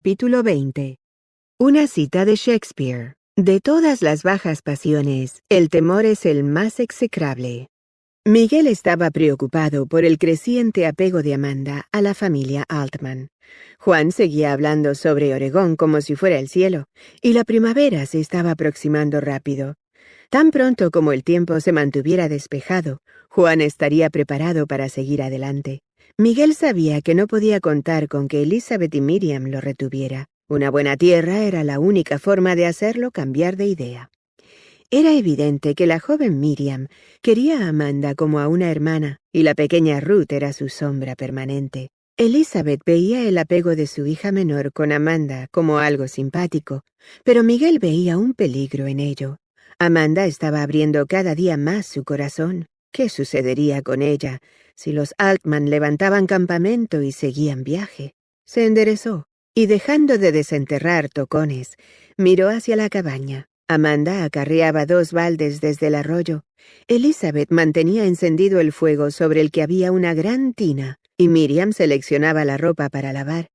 Capítulo 20. Una cita de Shakespeare. De todas las bajas pasiones, el temor es el más execrable. Miguel estaba preocupado por el creciente apego de Amanda a la familia Altman. Juan seguía hablando sobre Oregón como si fuera el cielo, y la primavera se estaba aproximando rápido. Tan pronto como el tiempo se mantuviera despejado, Juan estaría preparado para seguir adelante. Miguel sabía que no podía contar con que Elizabeth y Miriam lo retuviera. Una buena tierra era la única forma de hacerlo cambiar de idea. Era evidente que la joven Miriam quería a Amanda como a una hermana, y la pequeña Ruth era su sombra permanente. Elizabeth veía el apego de su hija menor con Amanda como algo simpático, pero Miguel veía un peligro en ello. Amanda estaba abriendo cada día más su corazón. ¿Qué sucedería con ella si los Altman levantaban campamento y seguían viaje? Se enderezó y, dejando de desenterrar tocones, miró hacia la cabaña. Amanda acarreaba 2 baldes desde el arroyo. Elizabeth mantenía encendido el fuego sobre el que había una gran tina, y Miriam seleccionaba la ropa para lavar.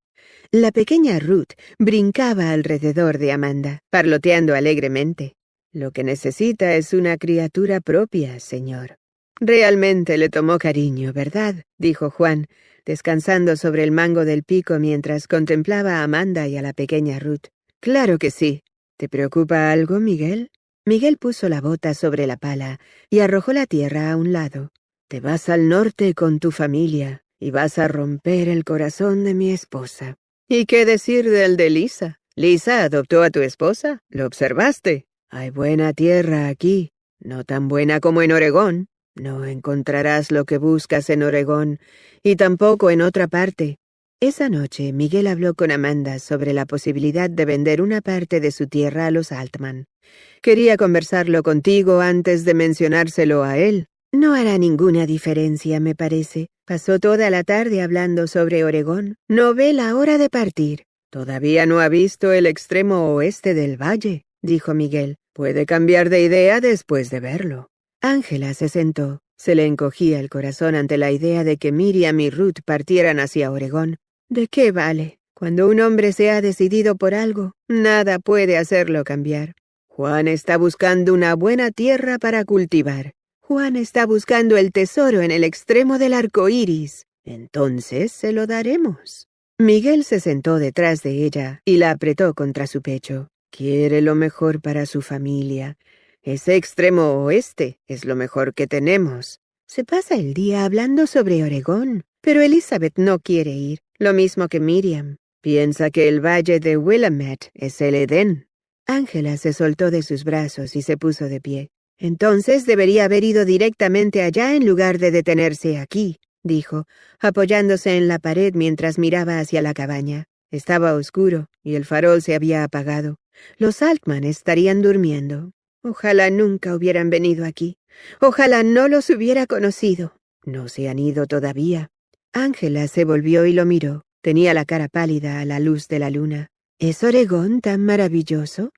La pequeña Ruth brincaba alrededor de Amanda, parloteando alegremente. «Lo que necesita es una criatura propia, señor». «Realmente le tomó cariño, ¿verdad?», dijo Juan, descansando sobre el mango del pico mientras contemplaba a Amanda y a la pequeña Ruth. «Claro que sí. ¿Te preocupa algo, Miguel?» Miguel puso la bota sobre la pala y arrojó la tierra a un lado. «Te vas al norte con tu familia y vas a romper el corazón de mi esposa». «¿Y qué decir del de Lisa? ¿Lisa adoptó a tu esposa? ¿Lo observaste? Hay buena tierra aquí, no tan buena como en Oregón. No encontrarás lo que buscas en Oregón, y tampoco en otra parte». Esa noche, Miguel habló con Amanda sobre la posibilidad de vender una parte de su tierra a los Altman. «Quería conversarlo contigo antes de mencionárselo a él». «No hará ninguna diferencia, me parece. Pasó toda la tarde hablando sobre Oregón. No ve la hora de partir». «Todavía no ha visto el extremo oeste del valle», dijo Miguel. «Puede cambiar de idea después de verlo». Ángela se sentó. Se le encogía el corazón ante la idea de que Miriam y Ruth partieran hacia Oregón. ¿De qué vale? Cuando un hombre se ha decidido por algo, nada puede hacerlo cambiar. Juan está buscando una buena tierra para cultivar. Juan está buscando el tesoro en el extremo del arco iris. Entonces se lo daremos. Miguel se sentó detrás de ella y la apretó contra su pecho. Quiere lo mejor para su familia. Ese extremo oeste es lo mejor que tenemos. Se pasa el día hablando sobre Oregón, pero Elizabeth no quiere ir, lo mismo que Miriam. Piensa que el valle de Willamette es el Edén. Ángela se soltó de sus brazos y se puso de pie. «Entonces debería haber ido directamente allá en lugar de detenerse aquí», dijo, apoyándose en la pared mientras miraba hacia la cabaña. Estaba oscuro y el farol se había apagado. Los Altman estarían durmiendo. Ojalá nunca hubieran venido aquí. Ojalá no los hubiera conocido. No se han ido todavía. Ángela se volvió y lo miró. Tenía la cara pálida a la luz de la luna. ¿Es Oregón tan maravilloso?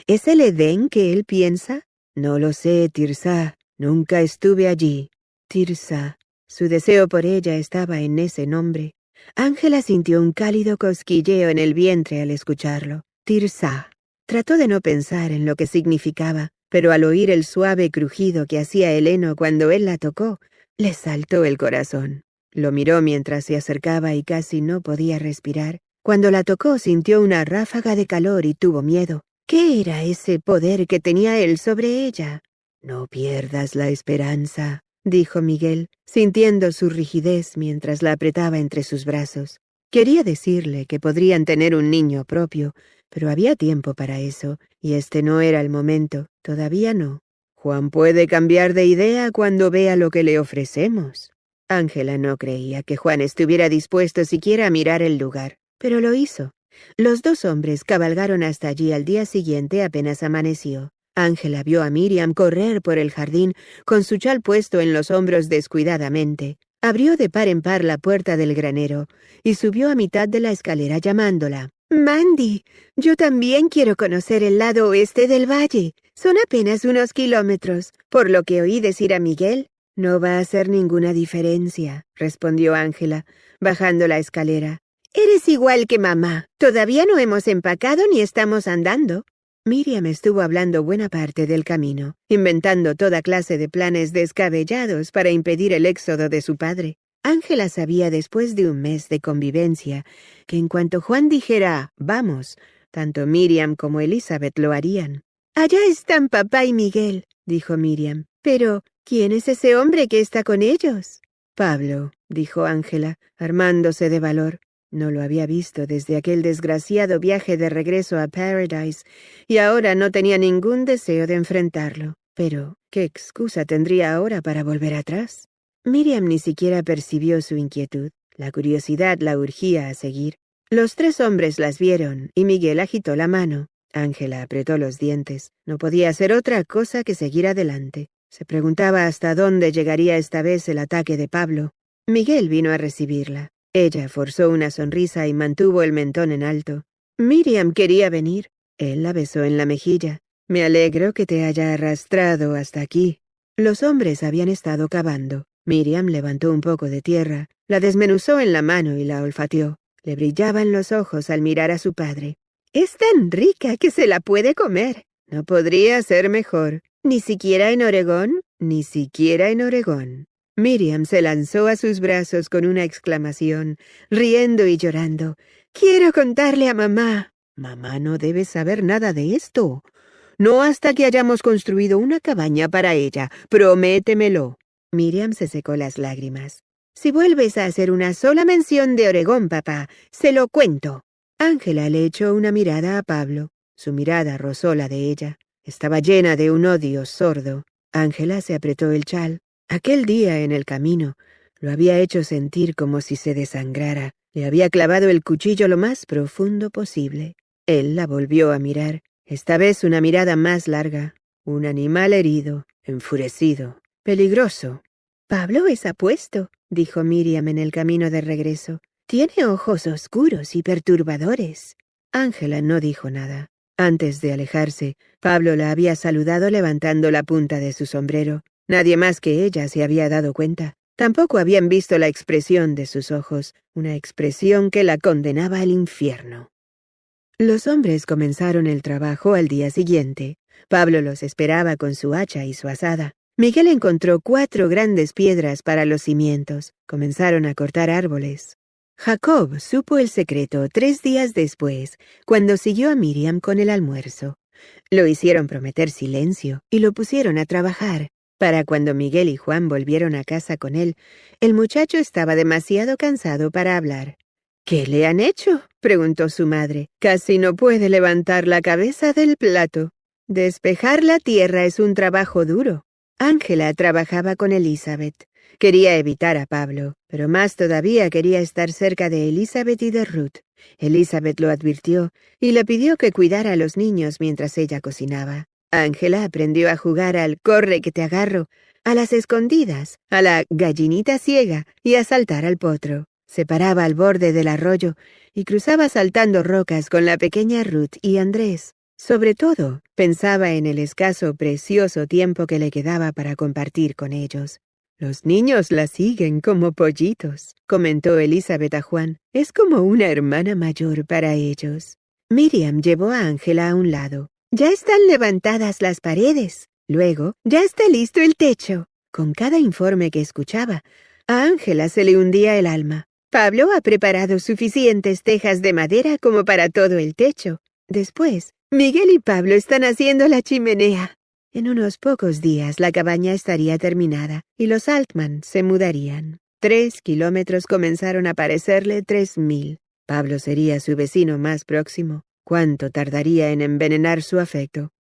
¿Es el Edén que él piensa? No lo sé, Tirsa. Nunca estuve allí. Tirsa. Su deseo por ella estaba en ese nombre. Ángela sintió un cálido cosquilleo en el vientre al escucharlo. Tirsa. Trató de no pensar en lo que significaba, pero al oír el suave crujido que hacía el heno cuando él la tocó, le saltó el corazón. Lo miró mientras se acercaba y casi no podía respirar. Cuando la tocó sintió una ráfaga de calor y tuvo miedo. ¿Qué era ese poder que tenía él sobre ella? «No pierdas la esperanza», dijo Miguel, sintiendo su rigidez mientras la apretaba entre sus brazos. Quería decirle que podrían tener un niño propio, pero había tiempo para eso, y este no era el momento, todavía no. «Juan puede cambiar de idea cuando vea lo que le ofrecemos». Ángela no creía que Juan estuviera dispuesto siquiera a mirar el lugar, pero lo hizo. Los 2 hombres cabalgaron hasta allí al día siguiente apenas amaneció. Ángela vio a Miriam correr por el jardín con su chal puesto en los hombros descuidadamente. Abrió de par en par la puerta del granero y subió a mitad de la escalera llamándola. «Mandy, yo también quiero conocer el lado oeste del valle. Son apenas unos kilómetros, por lo que oí decir a Miguel». «No va a hacer ninguna diferencia», respondió Ángela, bajando la escalera. Eres igual que mamá. Todavía no hemos empacado ni estamos andando. Miriam estuvo hablando buena parte del camino, inventando toda clase de planes descabellados para impedir el éxodo de su padre. Ángela sabía después de un mes de convivencia que en cuanto Juan dijera «vamos», tanto Miriam como Elizabeth lo harían. «Allá están papá y Miguel», dijo Miriam. «Pero, ¿quién es ese hombre que está con ellos?» «Pablo», dijo Ángela, armándose de valor. No lo había visto desde aquel desgraciado viaje de regreso a Paradise, y ahora no tenía ningún deseo de enfrentarlo. Pero, ¿qué excusa tendría ahora para volver atrás? Miriam ni siquiera percibió su inquietud. La curiosidad la urgía a seguir. Los 3 hombres las vieron, y Miguel agitó la mano. Ángela apretó los dientes. No podía hacer otra cosa que seguir adelante. Se preguntaba hasta dónde llegaría esta vez el ataque de Pablo. Miguel vino a recibirla. Ella forzó una sonrisa y mantuvo el mentón en alto. Miriam quería venir. Él la besó en la mejilla. «Me alegro que te haya arrastrado hasta aquí». Los hombres habían estado cavando. Miriam levantó un poco de tierra, la desmenuzó en la mano y la olfateó. Le brillaban los ojos al mirar a su padre. «Es tan rica que se la puede comer. No podría ser mejor. ¿Ni siquiera en Oregón?» «Ni siquiera en Oregón». Miriam se lanzó a sus brazos con una exclamación, riendo y llorando. «Quiero contarle a mamá». «Mamá no debe saber nada de esto. No hasta que hayamos construido una cabaña para ella. Prométemelo». Miriam se secó las lágrimas. «Si vuelves a hacer una sola mención de Oregón, papá, se lo cuento». Ángela le echó una mirada a Pablo. Su mirada rozó la de ella. Estaba llena de un odio sordo. Ángela se apretó el chal. Aquel día en el camino lo había hecho sentir como si se desangrara. Le había clavado el cuchillo lo más profundo posible. Él la volvió a mirar, esta vez una mirada más larga. Un animal herido, enfurecido, peligroso. «Pablo es apuesto», dijo Miriam en el camino de regreso. «Tiene ojos oscuros y perturbadores». Ángela no dijo nada. Antes de alejarse, Pablo la había saludado levantando la punta de su sombrero. Nadie más que ella se había dado cuenta. Tampoco habían visto la expresión de sus ojos, una expresión que la condenaba al infierno. Los hombres comenzaron el trabajo al día siguiente. Pablo los esperaba con su hacha y su azada. Miguel encontró 4 grandes piedras para los cimientos. Comenzaron a cortar árboles. Jacob supo el secreto 3 días después, cuando siguió a Miriam con el almuerzo. Lo hicieron prometer silencio y lo pusieron a trabajar. Para cuando Miguel y Juan volvieron a casa con él, el muchacho estaba demasiado cansado para hablar. «¿Qué le han hecho?», preguntó su madre. «Casi no puede levantar la cabeza del plato. Despejar la tierra es un trabajo duro». Ángela trabajaba con Elizabeth. Quería evitar a Pablo, pero más todavía quería estar cerca de Elizabeth y de Ruth. Elizabeth lo advirtió y le pidió que cuidara a los niños mientras ella cocinaba. Ángela aprendió a jugar al «corre que te agarro», a las escondidas, a la gallinita ciega y a saltar al potro. Se paraba al borde del arroyo y cruzaba saltando rocas con la pequeña Ruth y Andrés. Sobre todo, pensaba en el escaso, precioso tiempo que le quedaba para compartir con ellos. «Los niños la siguen como pollitos», comentó Elizabeth a Juan. «Es como una hermana mayor para ellos». Miriam llevó a Ángela a un lado. «Ya están levantadas las paredes. Luego, ya está listo el techo». Con cada informe que escuchaba, a Ángela se le hundía el alma. Pablo ha preparado suficientes tejas de madera como para todo el techo. Después, Miguel y Pablo están haciendo la chimenea. En unos pocos días la cabaña estaría terminada y los Altman se mudarían. 3 kilómetros comenzaron a parecerle 3000. Pablo sería su vecino más próximo. ¿Cuánto tardaría en envenenar su afecto?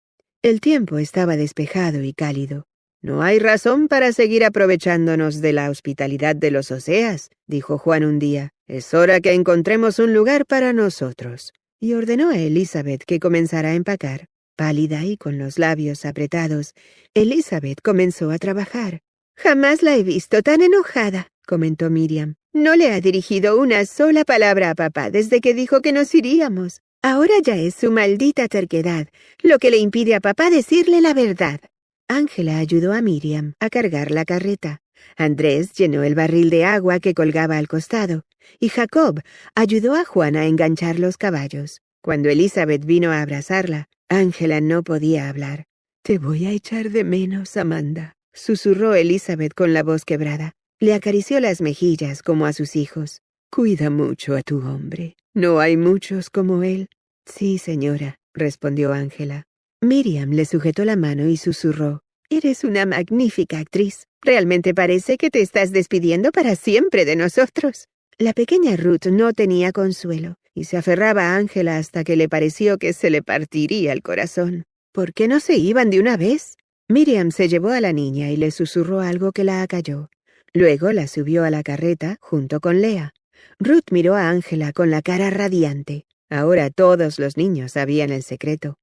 El tiempo estaba despejado y cálido. «No hay razón para seguir aprovechándonos de la hospitalidad de los Oseas», dijo Juan un día. «Es hora que encontremos un lugar para nosotros». Y ordenó a Elizabeth que comenzara a empacar. Pálida y con los labios apretados, Elizabeth comenzó a trabajar. «Jamás la he visto tan enojada», comentó Miriam. «No le ha dirigido una sola palabra a papá desde que dijo que nos iríamos. Ahora ya es su maldita terquedad lo que le impide a papá decirle la verdad». Ángela ayudó a Miriam a cargar la carreta. Andrés llenó el barril de agua que colgaba al costado, y Jacob ayudó a Juan a enganchar los caballos. Cuando Elizabeth vino a abrazarla, Ángela no podía hablar. «Te voy a echar de menos, Amanda», susurró Elizabeth con la voz quebrada. Le acarició las mejillas como a sus hijos. «Cuida mucho a tu hombre. No hay muchos como él». «Sí, señora», respondió Ángela. Miriam le sujetó la mano y susurró. «Eres una magnífica actriz. Realmente parece que te estás despidiendo para siempre de nosotros». La pequeña Ruth no tenía consuelo y se aferraba a Ángela hasta que le pareció que se le partiría el corazón. ¿Por qué no se iban de una vez? Miriam se llevó a la niña y le susurró algo que la acalló. Luego la subió a la carreta junto con Lea. Ruth miró a Ángela con la cara radiante. Ahora todos los niños sabían el secreto.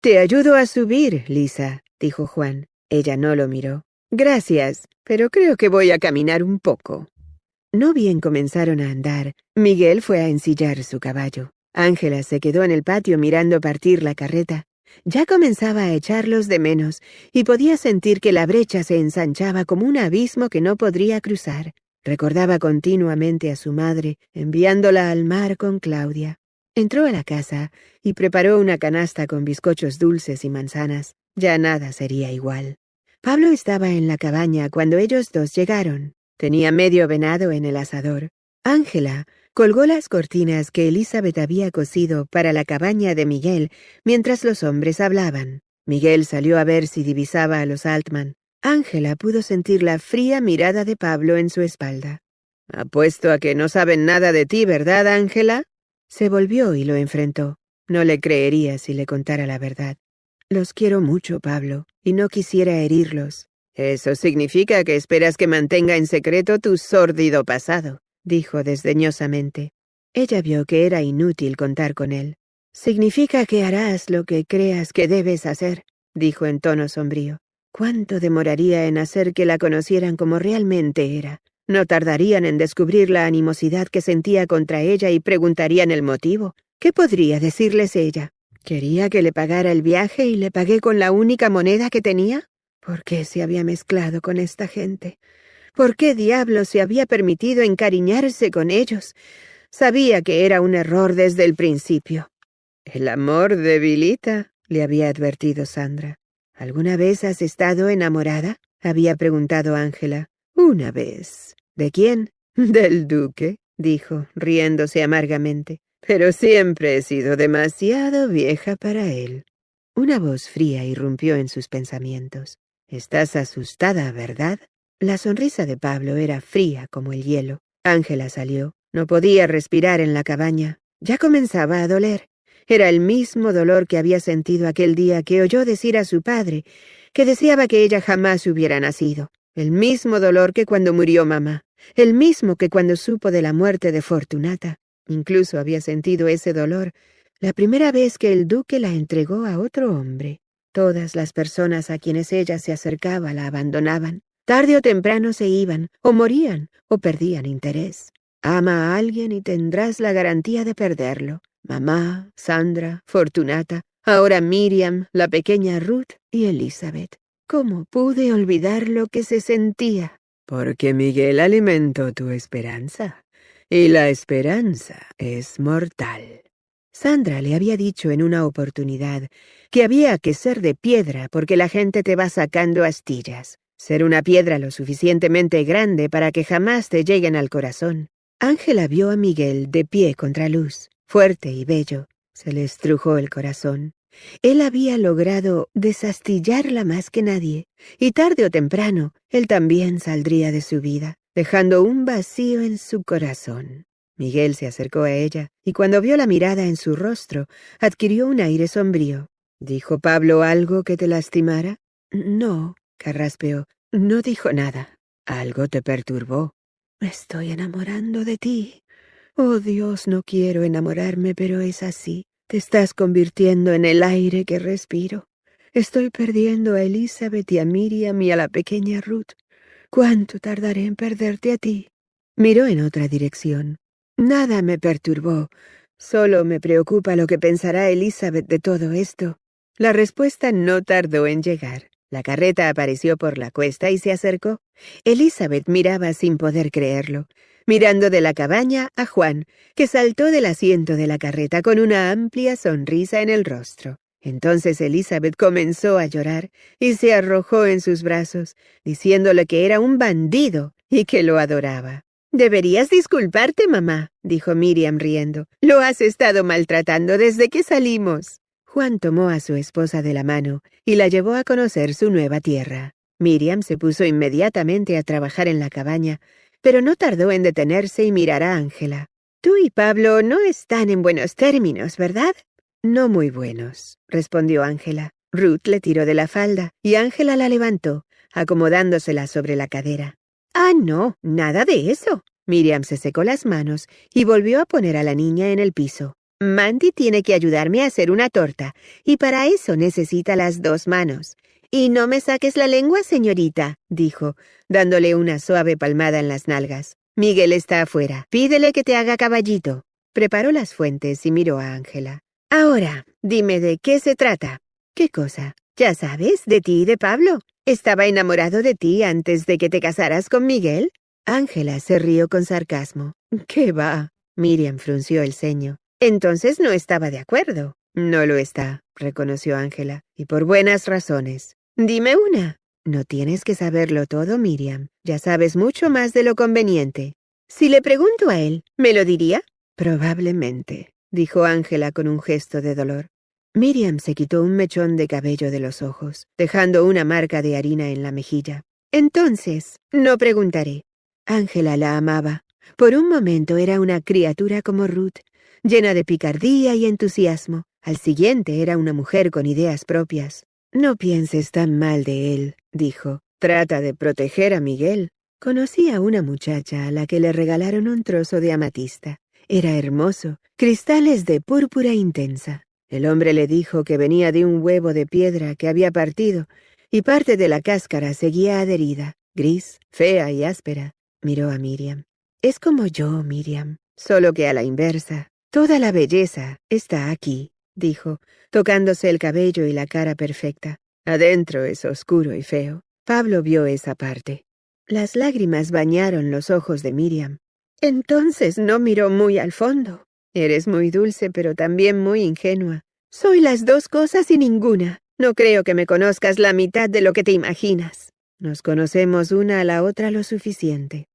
«Te ayudo a subir, Lisa», dijo Juan. Ella no lo miró. «Gracias, pero creo que voy a caminar un poco». No bien comenzaron a andar, Miguel fue a ensillar su caballo. Ángela se quedó en el patio mirando partir la carreta. Ya comenzaba a echarlos de menos, y podía sentir que la brecha se ensanchaba como un abismo que no podría cruzar. Recordaba continuamente a su madre, enviándola al mar con Claudia. Entró a la casa y preparó una canasta con bizcochos dulces y manzanas. Ya nada sería igual. Pablo estaba en la cabaña cuando ellos dos llegaron. Tenía medio venado en el asador. Ángela colgó las cortinas que Elizabeth había cosido para la cabaña de Miguel mientras los hombres hablaban. Miguel salió a ver si divisaba a los Altman. Ángela pudo sentir la fría mirada de Pablo en su espalda. «Apuesto a que no saben nada de ti, ¿verdad, Ángela?» Se volvió y lo enfrentó. No le creería si le contara la verdad. «Los quiero mucho, Pablo, y no quisiera herirlos». «Eso significa que esperas que mantenga en secreto tu sórdido pasado», dijo desdeñosamente. Ella vio que era inútil contar con él. «Significa que harás lo que creas que debes hacer», dijo en tono sombrío. «¿Cuánto demoraría en hacer que la conocieran como realmente era? No tardarían en descubrir la animosidad que sentía contra ella y preguntarían el motivo. ¿Qué podría decirles ella? ¿Quería que le pagara el viaje y le pagué con la única moneda que tenía? ¿Por qué se había mezclado con esta gente? ¿Por qué diablos se había permitido encariñarse con ellos? Sabía que era un error desde el principio». «El amor debilita», le había advertido Sandra. «¿Alguna vez has estado enamorada?», había preguntado Ángela. «Una vez». «¿De quién?» «Del duque», dijo, riéndose amargamente. «Pero siempre he sido demasiado vieja para él». Una voz fría irrumpió en sus pensamientos. «Estás asustada, ¿verdad?» La sonrisa de Pablo era fría como el hielo. Ángela salió. No podía respirar en la cabaña. Ya comenzaba a doler. Era el mismo dolor que había sentido aquel día que oyó decir a su padre que deseaba que ella jamás hubiera nacido. El mismo dolor que cuando murió mamá. El mismo que cuando supo de la muerte de Fortunata. Incluso había sentido ese dolor la primera vez que el duque la entregó a otro hombre. Todas las personas a quienes ella se acercaba la abandonaban. Tarde o temprano se iban, o morían, o perdían interés. Ama a alguien y tendrás la garantía de perderlo. Mamá, Sandra, Fortunata, ahora Miriam, la pequeña Ruth y Elizabeth. ¿Cómo pude olvidar lo que se sentía? Porque Miguel alimentó tu esperanza, y la esperanza es mortal. Sandra le había dicho en una oportunidad que había que ser de piedra porque la gente te va sacando astillas. Ser una piedra lo suficientemente grande para que jamás te lleguen al corazón. Ángela vio a Miguel de pie contra Luz, fuerte y bello. Se le estrujó el corazón. Él había logrado desastillarla más que nadie, y tarde o temprano él también saldría de su vida, dejando un vacío en su corazón. Miguel se acercó a ella, y cuando vio la mirada en su rostro, adquirió un aire sombrío. ¿Dijo Pablo algo que te lastimara? No, carraspeó. No dijo nada. Algo te perturbó. Me estoy enamorando de ti. Oh Dios, no quiero enamorarme, pero es así. Te estás convirtiendo en el aire que respiro. Estoy perdiendo a Elizabeth y a Miriam y a la pequeña Ruth. ¿Cuánto tardaré en perderte a ti? Miró en otra dirección. Nada me perturbó. Solo me preocupa lo que pensará Elizabeth de todo esto. La respuesta no tardó en llegar. La carreta apareció por la cuesta y se acercó. Elizabeth miraba sin poder creerlo, mirando de la cabaña a Juan, que saltó del asiento de la carreta con una amplia sonrisa en el rostro. Entonces Elizabeth comenzó a llorar y se arrojó en sus brazos, diciéndole que era un bandido y que lo adoraba. «Deberías disculparte, mamá», dijo Miriam riendo. «Lo has estado maltratando desde que salimos». Juan tomó a su esposa de la mano y la llevó a conocer su nueva tierra. Miriam se puso inmediatamente a trabajar en la cabaña, pero no tardó en detenerse y mirar a Ángela. «Tú y Pablo no están en buenos términos, ¿verdad?» «No muy buenos», respondió Ángela. Ruth le tiró de la falda y Ángela la levantó, acomodándosela sobre la cadera. «Ah, no, nada de eso». Miriam se secó las manos y volvió a poner a la niña en el piso. «Mandy tiene que ayudarme a hacer una torta, y para eso necesita las 2 manos. Y no me saques la lengua, señorita», dijo, dándole una suave palmada en las nalgas. «Miguel está afuera. Pídele que te haga caballito». Preparó las fuentes y miró a Ángela. «Ahora, dime de qué se trata». «¿Qué cosa?» «Ya sabes, de ti y de Pablo. ¿Estaba enamorado de ti antes de que te casaras con Miguel?» Ángela se rió con sarcasmo. «¿Qué va?» Miriam frunció el ceño. «Entonces no estaba de acuerdo». «No lo está», reconoció Ángela, «y por buenas razones». «Dime una». «No tienes que saberlo todo, Miriam. Ya sabes mucho más de lo conveniente». «Si le pregunto a él, ¿me lo diría?» «Probablemente», dijo Ángela con un gesto de dolor. Miriam se quitó un mechón de cabello de los ojos, dejando una marca de harina en la mejilla. «Entonces, no preguntaré». Ángela la amaba. Por un momento era una criatura como Ruth, llena de picardía y entusiasmo. Al siguiente era una mujer con ideas propias. «No pienses tan mal de él», dijo. «Trata de proteger a Miguel». Conocí a una muchacha a la que le regalaron un trozo de amatista. Era hermoso, cristales de púrpura intensa. El hombre le dijo que venía de un huevo de piedra que había partido, y parte de la cáscara seguía adherida, gris, fea y áspera. Miró a Miriam. «Es como yo, Miriam, solo que a la inversa. Toda la belleza está aquí», dijo, tocándose el cabello y la cara perfecta. «Adentro es oscuro y feo». Pablo vio esa parte. Las lágrimas bañaron los ojos de Miriam. «Entonces no miró muy al fondo». «Eres muy dulce, pero también muy ingenua». «Soy las 2 cosas y ninguna. No creo que me conozcas la mitad de lo que te imaginas». «Nos conocemos una a la otra lo suficiente».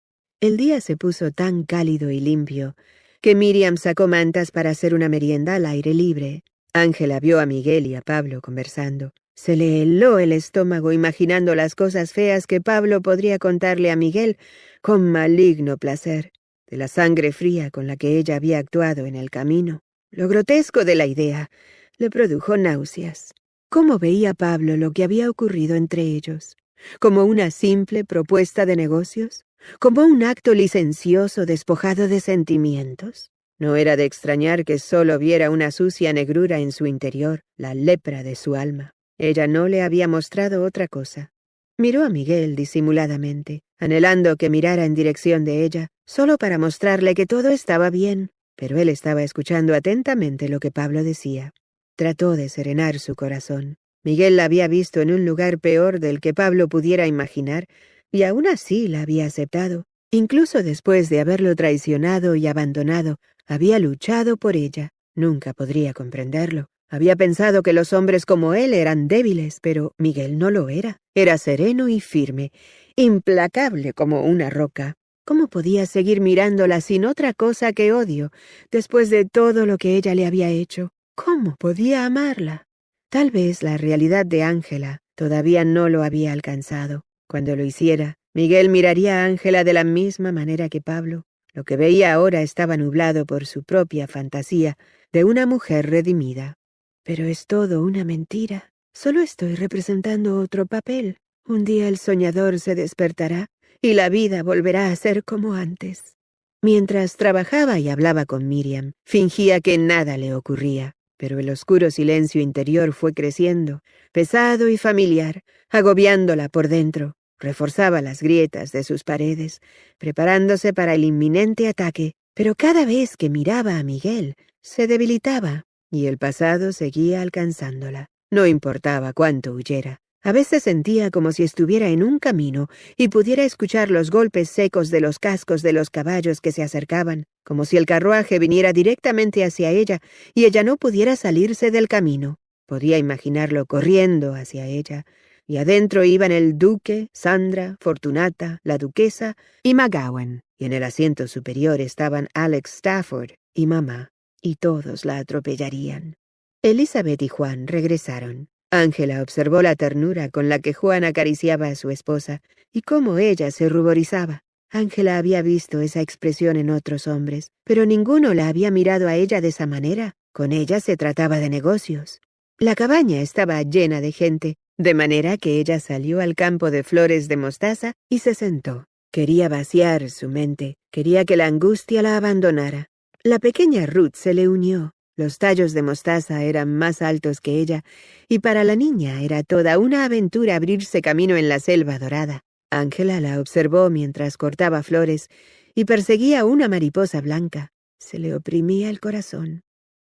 El día se puso tan cálido y limpio que Miriam sacó mantas para hacer una merienda al aire libre. Ángela vio a Miguel y a Pablo conversando. Se le heló el estómago imaginando las cosas feas que Pablo podría contarle a Miguel con maligno placer, de la sangre fría con la que ella había actuado en el camino. Lo grotesco de la idea le produjo náuseas. ¿Cómo veía Pablo lo que había ocurrido entre ellos? ¿Como una simple propuesta de negocios? ¿Como un acto licencioso despojado de sentimientos? No era de extrañar que solo viera una sucia negrura en su interior, la lepra de su alma. Ella no le había mostrado otra cosa. Miró a Miguel disimuladamente, anhelando que mirara en dirección de ella, solo para mostrarle que todo estaba bien, pero él estaba escuchando atentamente lo que Pablo decía. Trató de serenar su corazón. Miguel la había visto en un lugar peor del que Pablo pudiera imaginar, y aún así la había aceptado. Incluso después de haberlo traicionado y abandonado, había luchado por ella. Nunca podría comprenderlo. Había pensado que los hombres como él eran débiles, pero Miguel no lo era. Era sereno y firme, implacable como una roca. ¿Cómo podía seguir mirándola sin otra cosa que odio, después de todo lo que ella le había hecho? ¿Cómo podía amarla? Tal vez la realidad de Ángela todavía no lo había alcanzado. Cuando lo hiciera, Miguel miraría a Ángela de la misma manera que Pablo. Lo que veía ahora estaba nublado por su propia fantasía de una mujer redimida. Pero es todo una mentira. Solo estoy representando otro papel. Un día el soñador se despertará y la vida volverá a ser como antes. Mientras trabajaba y hablaba con Miriam, fingía que nada le ocurría, pero el oscuro silencio interior fue creciendo, pesado y familiar, agobiándola por dentro. Reforzaba las grietas de sus paredes, preparándose para el inminente ataque, pero cada vez que miraba a Miguel, se debilitaba, y el pasado seguía alcanzándola. No importaba cuánto huyera, A veces sentía como si estuviera en un camino y pudiera escuchar los golpes secos de los cascos de los caballos que se acercaban, como si el carruaje viniera directamente hacia ella y ella no pudiera salirse del camino. Podía imaginarlo corriendo hacia ella, y adentro iban el duque, Sandra, Fortunata, la duquesa y McGowan, y en el asiento superior estaban Alex Stafford y mamá, y todos la atropellarían. Elizabeth y Juan regresaron. Ángela observó la ternura con la que Juan acariciaba a su esposa y cómo ella se ruborizaba. Ángela había visto esa expresión en otros hombres, pero ninguno la había mirado a ella de esa manera. Con ella se trataba de negocios. La cabaña estaba llena de gente, de manera que ella salió al campo de flores de mostaza y se sentó. Quería vaciar su mente, quería que la angustia la abandonara. La pequeña Ruth se le unió. Los tallos de mostaza eran más altos que ella, y para la niña era toda una aventura abrirse camino en la selva dorada. Ángela la observó mientras cortaba flores y perseguía una mariposa blanca. Se le oprimía el corazón.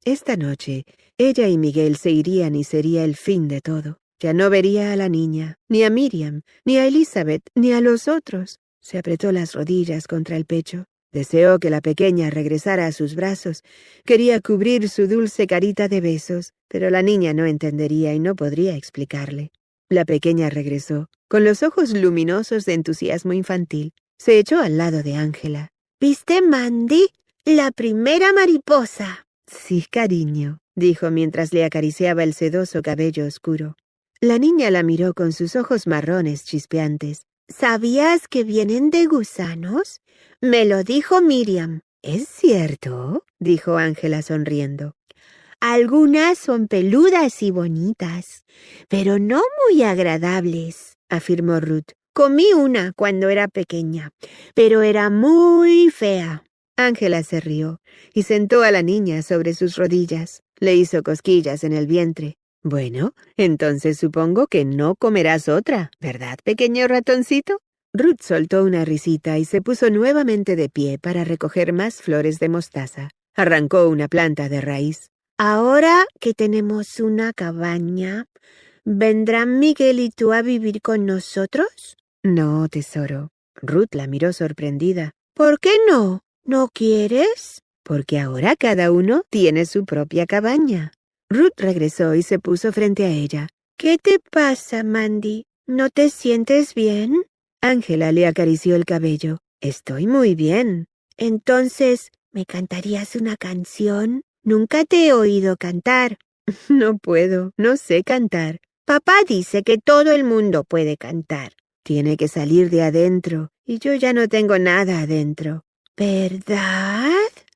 Esta noche, ella y Miguel se irían y sería el fin de todo. Ya no vería a la niña, ni a Miriam, ni a Elizabeth, ni a los otros. Se apretó las rodillas contra el pecho. Deseó que la pequeña regresara a sus brazos. Quería cubrir su dulce carita de besos, pero la niña no entendería y no podría explicarle. La pequeña regresó, con los ojos luminosos de entusiasmo infantil. Se echó al lado de Ángela. ¿Viste, Mandy? La primera mariposa. Sí, cariño, dijo mientras le acariciaba el sedoso cabello oscuro. La niña la miró con sus ojos marrones chispeantes. ¿Sabías que vienen de gusanos? Me lo dijo Miriam. ¿Es cierto?, dijo Ángela sonriendo. Algunas son peludas y bonitas, pero no muy agradables, afirmó Ruth. Comí una cuando era pequeña, pero era muy fea. Ángela se rió y sentó a la niña sobre sus rodillas. Le hizo cosquillas en el vientre. Bueno, entonces supongo que no comerás otra, ¿verdad, pequeño ratoncito? Ruth soltó una risita y se puso nuevamente de pie para recoger más flores de mostaza. Arrancó una planta de raíz. Ahora que tenemos una cabaña, ¿vendrán Miguel y tú a vivir con nosotros? No, tesoro. Ruth la miró sorprendida. ¿Por qué no? ¿No quieres? Porque ahora cada uno tiene su propia cabaña. Ruth regresó y se puso frente a ella. ¿Qué te pasa, Mandy? ¿No te sientes bien? Ángela le acarició el cabello. Estoy muy bien. Entonces, ¿me cantarías una canción? Nunca te he oído cantar. No puedo, no sé cantar. Papá dice que todo el mundo puede cantar. Tiene que salir de adentro, y yo ya no tengo nada adentro. ¿Verdad?,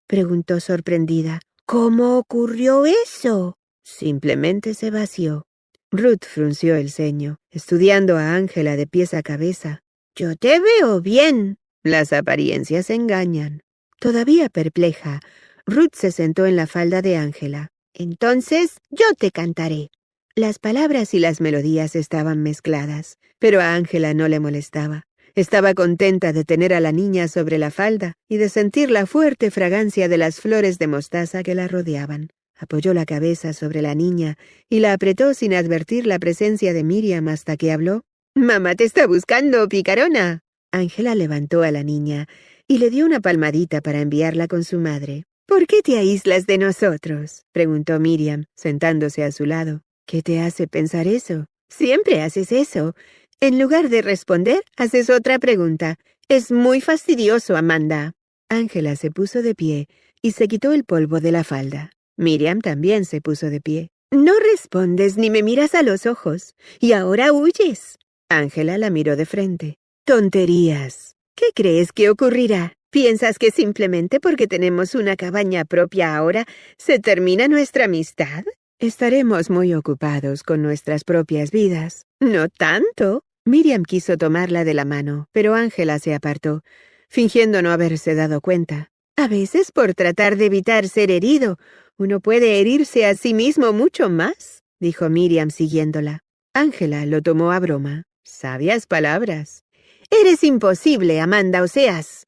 preguntó sorprendida. ¿Cómo ocurrió eso? Simplemente se vació. Ruth frunció el ceño, estudiando a Ángela de pies a cabeza. Yo te veo bien. Las apariencias engañan. Todavía perpleja, Ruth se sentó en la falda de Ángela. Entonces yo te cantaré. Las palabras y las melodías estaban mezcladas, pero a Ángela no le molestaba. Estaba contenta de tener a la niña sobre la falda y de sentir la fuerte fragancia de las flores de mostaza que la rodeaban. Apoyó la cabeza sobre la niña y la apretó sin advertir la presencia de Miriam hasta que habló. «Mamá te está buscando, picarona». Ángela levantó a la niña y le dio una palmadita para enviarla con su madre. «¿Por qué te aíslas de nosotros?», preguntó Miriam, sentándose a su lado. «¿Qué te hace pensar eso? Siempre haces eso. En lugar de responder, haces otra pregunta. Es muy fastidioso, Amanda». Ángela se puso de pie y se quitó el polvo de la falda. Miriam también se puso de pie. «No respondes ni me miras a los ojos. Y ahora huyes». Ángela la miró de frente. «Tonterías. ¿Qué crees que ocurrirá? ¿Piensas que simplemente porque tenemos una cabaña propia ahora se termina nuestra amistad? Estaremos muy ocupados con nuestras propias vidas». «No tanto». Miriam quiso tomarla de la mano, pero Ángela se apartó, fingiendo no haberse dado cuenta. «A veces, por tratar de evitar ser herido, uno puede herirse a sí mismo mucho más», dijo Miriam siguiéndola. Ángela lo tomó a broma. «Sabias palabras». «Eres imposible, Amanda Oseas».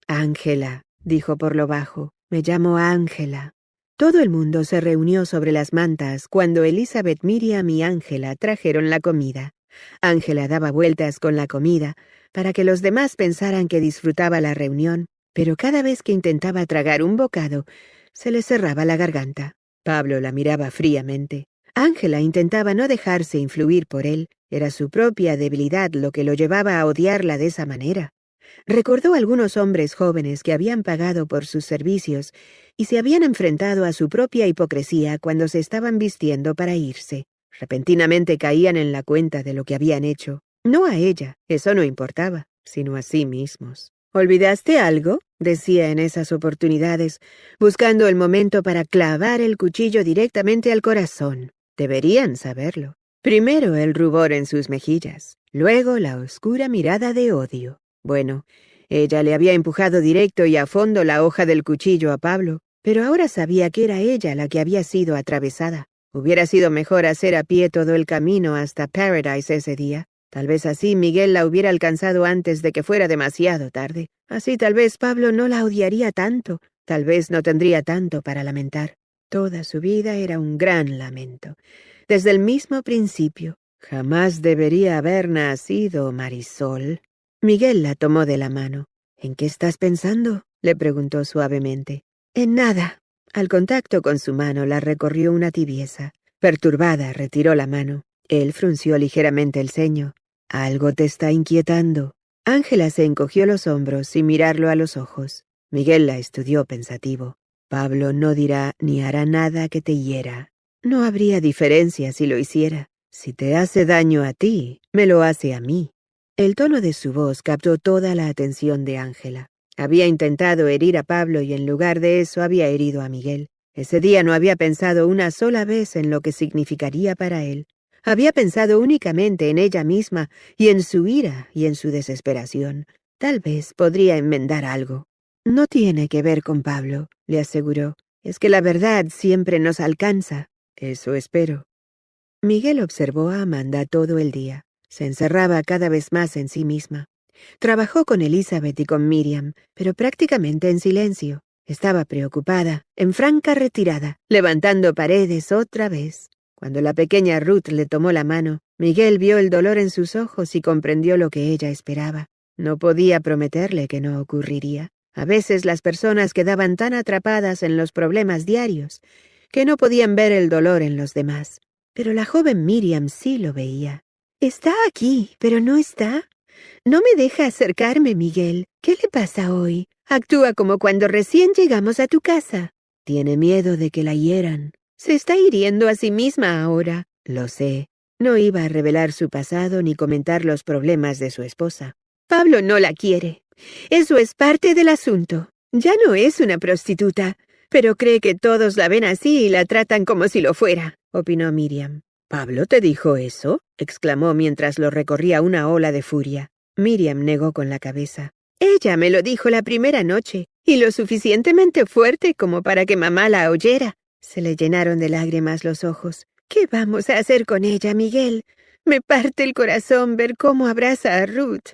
«Ángela», dijo por lo bajo. «Me llamo Ángela». Todo el mundo se reunió sobre las mantas cuando Elizabeth, Miriam y Ángela trajeron la comida. Ángela daba vueltas con la comida para que los demás pensaran que disfrutaba la reunión, pero cada vez que intentaba tragar un bocado, se le cerraba la garganta. Pablo la miraba fríamente. Ángela intentaba no dejarse influir por él. Era su propia debilidad lo que lo llevaba a odiarla de esa manera. Recordó algunos hombres jóvenes que habían pagado por sus servicios y se habían enfrentado a su propia hipocresía cuando se estaban vistiendo para irse. Repentinamente caían en la cuenta de lo que habían hecho. No a ella, eso no importaba, sino a sí mismos. ¿Olvidaste algo?, decía en esas oportunidades, buscando el momento para clavar el cuchillo directamente al corazón. Deberían saberlo. Primero el rubor en sus mejillas, luego la oscura mirada de odio. Bueno, ella le había empujado directo y a fondo la hoja del cuchillo a Pablo, pero ahora sabía que era ella la que había sido atravesada. Hubiera sido mejor hacer a pie todo el camino hasta Paradise ese día. Tal vez así Miguel la hubiera alcanzado antes de que fuera demasiado tarde. Así tal vez Pablo no la odiaría tanto, tal vez no tendría tanto para lamentar. Toda su vida era un gran lamento. Desde el mismo principio, jamás debería haber nacido Marisol. Miguel la tomó de la mano. ¿En qué estás pensando?, le preguntó suavemente. En nada. Al contacto con su mano la recorrió una tibieza. Perturbada, retiró la mano. Él frunció ligeramente el ceño. Algo te está inquietando. Ángela se encogió los hombros sin mirarlo a los ojos. Miguel la estudió pensativo. Pablo no dirá ni hará nada que te hiera. No habría diferencia si lo hiciera. Si te hace daño a ti, me lo hace a mí. El tono de su voz captó toda la atención de Ángela. Había intentado herir a Pablo y en lugar de eso había herido a Miguel. Ese día no había pensado una sola vez en lo que significaría para él. Había pensado únicamente en ella misma y en su ira y en su desesperación. Tal vez podría enmendar algo. No tiene que ver con Pablo, le aseguró. Es que la verdad siempre nos alcanza. Eso espero. Miguel observó a Amanda todo el día. Se encerraba cada vez más en sí misma. Trabajó con Elizabeth y con Miriam, pero prácticamente en silencio. Estaba preocupada, en franca retirada, levantando paredes otra vez. Cuando la pequeña Ruth le tomó la mano, Miguel vio el dolor en sus ojos y comprendió lo que ella esperaba. No podía prometerle que no ocurriría. A veces las personas quedaban tan atrapadas en los problemas diarios que no podían ver el dolor en los demás. Pero la joven Miriam sí lo veía. Está aquí, pero no está. No me deja acercarme, Miguel. ¿Qué le pasa hoy? Actúa como cuando recién llegamos a tu casa. Tiene miedo de que la hieran. Se está hiriendo a sí misma ahora. Lo sé. No iba a revelar su pasado ni comentar los problemas de su esposa. Pablo no la quiere. Eso es parte del asunto. Ya no es una prostituta, pero cree que todos la ven así y la tratan como si lo fuera, opinó Miriam. ¿Pablo te dijo eso?, exclamó mientras lo recorría una ola de furia. Miriam negó con la cabeza. Ella me lo dijo la primera noche, y lo suficientemente fuerte como para que mamá la oyera. Se le llenaron de lágrimas los ojos. ¿Qué vamos a hacer con ella, Miguel? Me parte el corazón ver cómo abraza a Ruth.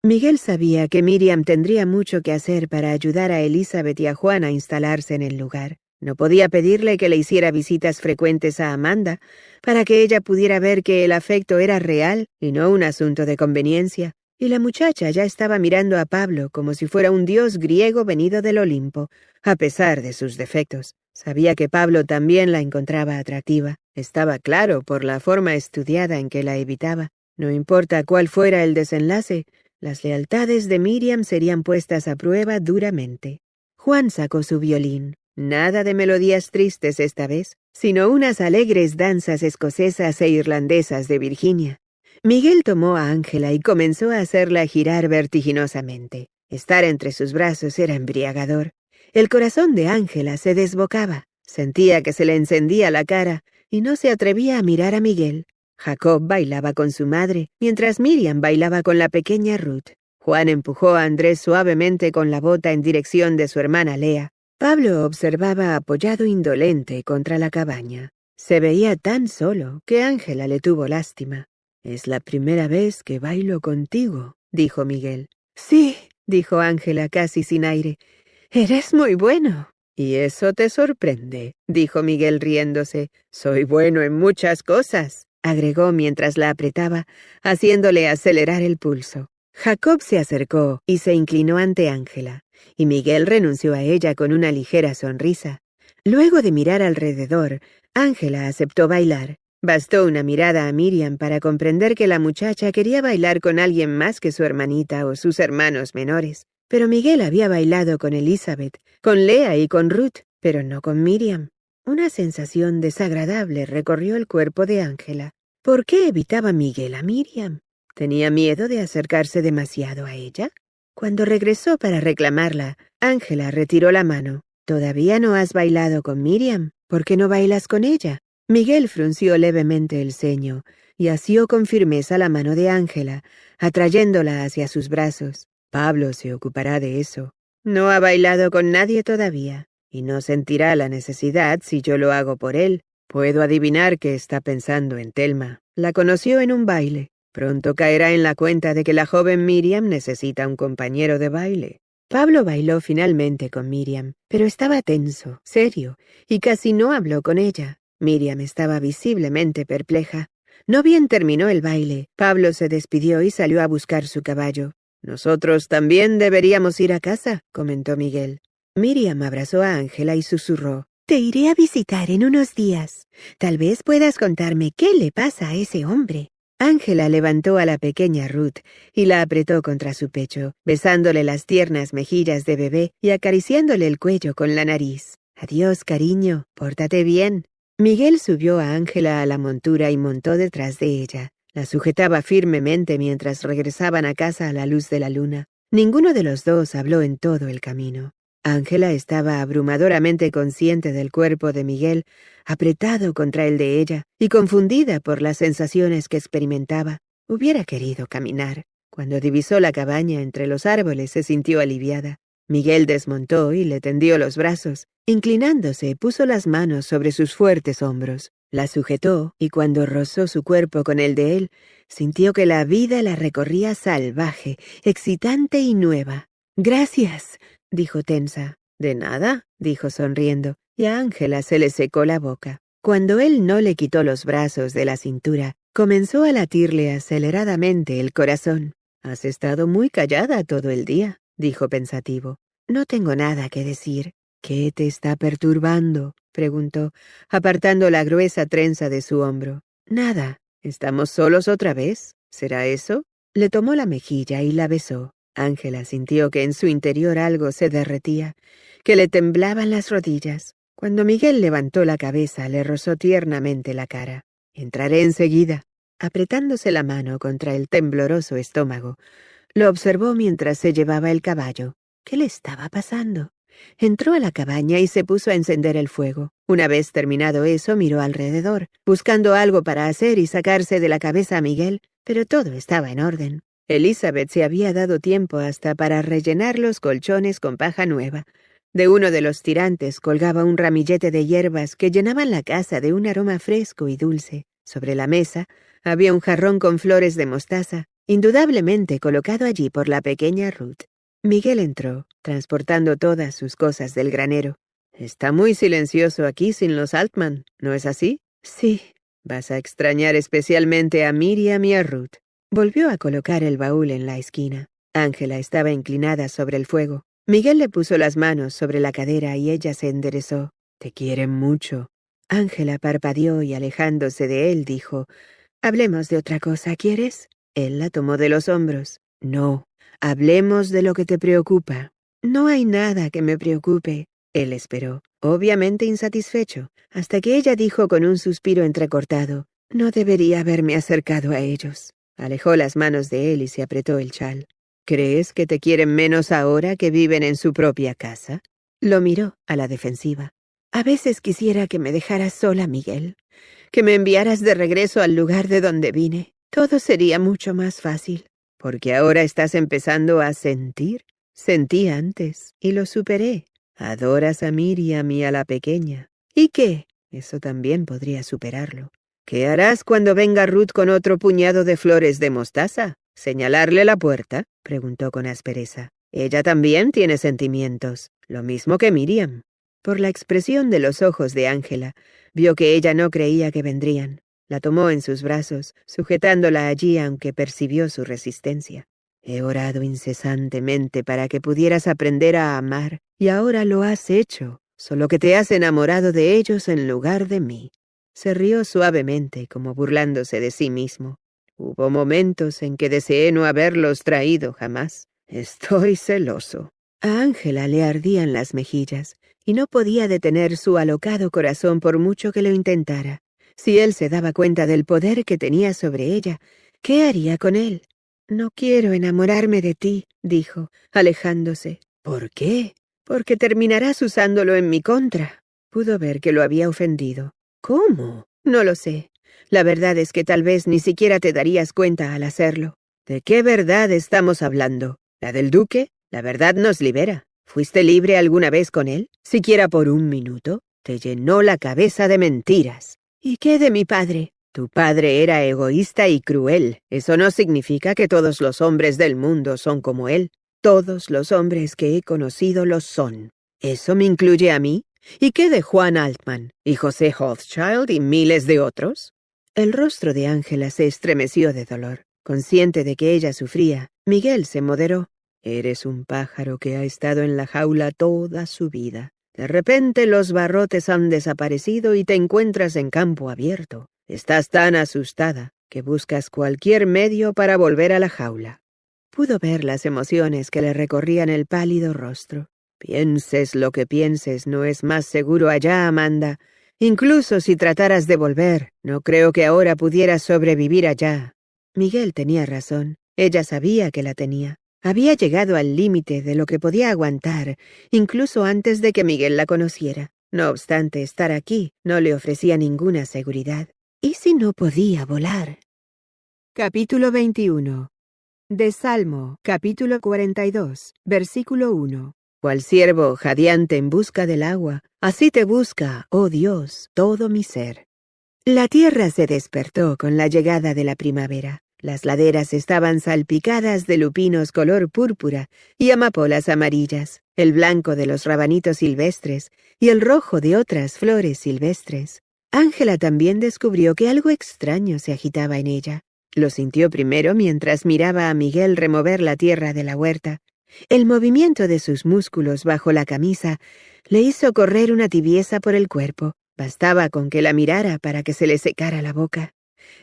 Miguel sabía que Miriam tendría mucho que hacer para ayudar a Elizabeth y a Juan a instalarse en el lugar. No podía pedirle que le hiciera visitas frecuentes a Amanda para que ella pudiera ver que el afecto era real y no un asunto de conveniencia. Y la muchacha ya estaba mirando a Pablo como si fuera un dios griego venido del Olimpo, a pesar de sus defectos. Sabía que Pablo también la encontraba atractiva. Estaba claro por la forma estudiada en que la evitaba. No importa cuál fuera el desenlace, las lealtades de Miriam serían puestas a prueba duramente. Juan sacó su violín. Nada de melodías tristes esta vez, sino unas alegres danzas escocesas e irlandesas de Virginia. Miguel tomó a Ángela y comenzó a hacerla girar vertiginosamente. Estar entre sus brazos era embriagador. El corazón de Ángela se desbocaba. Sentía que se le encendía la cara y no se atrevía a mirar a Miguel. Jacob bailaba con su madre, mientras Miriam bailaba con la pequeña Ruth. Juan empujó a Andrés suavemente con la bota en dirección de su hermana Lea. Pablo observaba apoyado indolente contra la cabaña. Se veía tan solo que Ángela le tuvo lástima. «Es la primera vez que bailo contigo», dijo Miguel. «Sí», dijo Ángela casi sin aire. «Eres muy bueno». «Y eso te sorprende», dijo Miguel riéndose. «Soy bueno en muchas cosas». agregó mientras la apretaba, haciéndole acelerar el pulso. Jacob se acercó y se inclinó ante Ángela, y Miguel renunció a ella con una ligera sonrisa. Luego de mirar alrededor, Ángela aceptó bailar. Bastó una mirada a Miriam para comprender que la muchacha quería bailar con alguien más que su hermanita o sus hermanos menores. Pero Miguel había bailado con Elizabeth, con Lea y con Ruth, pero no con Miriam. Una sensación desagradable recorrió el cuerpo de Ángela. ¿Por qué evitaba Miguel a Miriam? ¿Tenía miedo de acercarse demasiado a ella? Cuando regresó para reclamarla, Ángela retiró la mano. «¿Todavía no has bailado con Miriam? ¿Por qué no bailas con ella?» Miguel frunció levemente el ceño y asió con firmeza la mano de Ángela, atrayéndola hacia sus brazos. «Pablo se ocupará de eso. No ha bailado con nadie todavía, y no sentirá la necesidad si yo lo hago por él. Puedo adivinar que está pensando en Thelma. La conoció en un baile. Pronto caerá en la cuenta de que la joven Miriam necesita un compañero de baile». Pablo bailó finalmente con Miriam, pero estaba tenso, serio, y casi no habló con ella. Miriam estaba visiblemente perpleja. No bien terminó el baile, Pablo se despidió y salió a buscar su caballo. «Nosotros también deberíamos ir a casa», comentó Miguel. Miriam abrazó a Ángela y susurró: «Te iré a visitar en unos días. Tal vez puedas contarme qué le pasa a ese hombre». Ángela levantó a la pequeña Ruth y la apretó contra su pecho, besándole las tiernas mejillas de bebé y acariciándole el cuello con la nariz. «Adiós, cariño, pórtate bien». Miguel subió a Ángela a la montura y montó detrás de ella. La sujetaba firmemente mientras regresaban a casa a la luz de la luna. Ninguno de los dos habló en todo el camino. Ángela estaba abrumadoramente consciente del cuerpo de Miguel, apretado contra el de ella, y confundida por las sensaciones que experimentaba. Hubiera querido caminar. Cuando divisó la cabaña entre los árboles se sintió aliviada. Miguel desmontó y le tendió los brazos. Inclinándose, puso las manos sobre sus fuertes hombros. La sujetó, y cuando rozó su cuerpo con el de él, sintió que la vida la recorría salvaje, excitante y nueva. «Gracias», dijo tensa. «De nada», dijo sonriendo, y a Ángela se le secó la boca. Cuando él no le quitó los brazos de la cintura, comenzó a latirle aceleradamente el corazón. «Has estado muy callada todo el día», dijo pensativo. «No tengo nada que decir». «¿Qué te está perturbando?», preguntó, apartando la gruesa trenza de su hombro. «Nada. ¿Estamos solos otra vez? ¿Será eso?» Le tomó la mejilla y la besó. Ángela sintió que en su interior algo se derretía, que le temblaban las rodillas. Cuando Miguel levantó la cabeza, le rozó tiernamente la cara. «Entraré enseguida». Apretándose la mano contra el tembloroso estómago, lo observó mientras se llevaba el caballo. ¿Qué le estaba pasando? Entró a la cabaña y se puso a encender el fuego. Una vez terminado eso, miró alrededor, buscando algo para hacer y sacarse de la cabeza a Miguel, pero todo estaba en orden. Elizabeth se había dado tiempo hasta para rellenar los colchones con paja nueva. De uno de los tirantes colgaba un ramillete de hierbas que llenaban la casa de un aroma fresco y dulce. Sobre la mesa había un jarrón con flores de mostaza, indudablemente colocado allí por la pequeña Ruth. Miguel entró, transportando todas sus cosas del granero. «Está muy silencioso aquí sin los Altman, ¿no es así?» «Sí». «Vas a extrañar especialmente a Miriam y a Ruth». Volvió a colocar el baúl en la esquina. Ángela estaba inclinada sobre el fuego. Miguel le puso las manos sobre la cadera y ella se enderezó. «Te quieren mucho». Ángela parpadeó y alejándose de él dijo: «Hablemos de otra cosa, ¿quieres?» Él la tomó de los hombros. «No. Hablemos de lo que te preocupa». «No hay nada que me preocupe». Él esperó, obviamente insatisfecho, hasta que ella dijo con un suspiro entrecortado: «No debería haberme acercado a ellos». Alejó las manos de él y se apretó el chal. «¿Crees que te quieren menos ahora que viven en su propia casa?» Lo miró a la defensiva. «A veces quisiera que me dejaras sola, Miguel, que me enviaras de regreso al lugar de donde vine. Todo sería mucho más fácil». «Porque ahora estás empezando a sentir». «Sentí antes, y lo superé. Adoras a Miriam y a la pequeña. ¿Y qué? Eso también podría superarlo». «¿Qué harás cuando venga Ruth con otro puñado de flores de mostaza? ¿Señalarle la puerta?», preguntó con aspereza. «Ella también tiene sentimientos, lo mismo que Miriam». Por la expresión de los ojos de Ángela, vio que ella no creía que vendrían. La tomó en sus brazos, sujetándola allí aunque percibió su resistencia. He orado incesantemente para que pudieras aprender a amar, y ahora lo has hecho, solo que te has enamorado de ellos en lugar de mí. Se rió suavemente, como burlándose de sí mismo. Hubo momentos en que deseé no haberlos traído jamás. Estoy celoso. A Ángela le ardían las mejillas, y no podía detener su alocado corazón por mucho que lo intentara. Si él se daba cuenta del poder que tenía sobre ella, ¿qué haría con él? «No quiero enamorarme de ti», dijo, alejándose. «¿Por qué?» «Porque terminarás usándolo en mi contra». Pudo ver que lo había ofendido. «¿Cómo?» «No lo sé. La verdad es que tal vez ni siquiera te darías cuenta al hacerlo». «¿De qué verdad estamos hablando? ¿La del duque? La verdad nos libera. ¿Fuiste libre alguna vez con él? ¿Siquiera por un minuto? Te llenó la cabeza de mentiras». «¿Y qué de mi padre?» «Tu padre era egoísta y cruel. Eso no significa que todos los hombres del mundo son como él. Todos los hombres que he conocido lo son. ¿Eso me incluye a mí? ¿Y qué de Juan Altman? ¿Y José Hochschild y miles de otros?» El rostro de Ángela se estremeció de dolor. Consciente de que ella sufría, Miguel se moderó. «Eres un pájaro que ha estado en la jaula toda su vida. De repente los barrotes han desaparecido y te encuentras en campo abierto. Estás tan asustada que buscas cualquier medio para volver a la jaula». Pudo ver las emociones que le recorrían el pálido rostro. «Pienses lo que pienses, no es más seguro allá, Amanda. Incluso si trataras de volver, no creo que ahora pudieras sobrevivir allá». Miguel tenía razón. Ella sabía que la tenía. Había llegado al límite de lo que podía aguantar, incluso antes de que Miguel la conociera. No obstante, estar aquí no le ofrecía ninguna seguridad. ¿Y si no podía volar? Capítulo 21. De Salmo, capítulo 42, versículo 1. Cual ciervo jadeante en busca del agua, así te busca, oh Dios, todo mi ser. La tierra se despertó con la llegada de la primavera. Las laderas estaban salpicadas de lupinos color púrpura y amapolas amarillas, el blanco de los rabanitos silvestres y el rojo de otras flores silvestres. Ángela también descubrió que algo extraño se agitaba en ella. Lo sintió primero mientras miraba a Miguel remover la tierra de la huerta. El movimiento de sus músculos bajo la camisa le hizo correr una tibieza por el cuerpo. Bastaba con que la mirara para que se le secara la boca.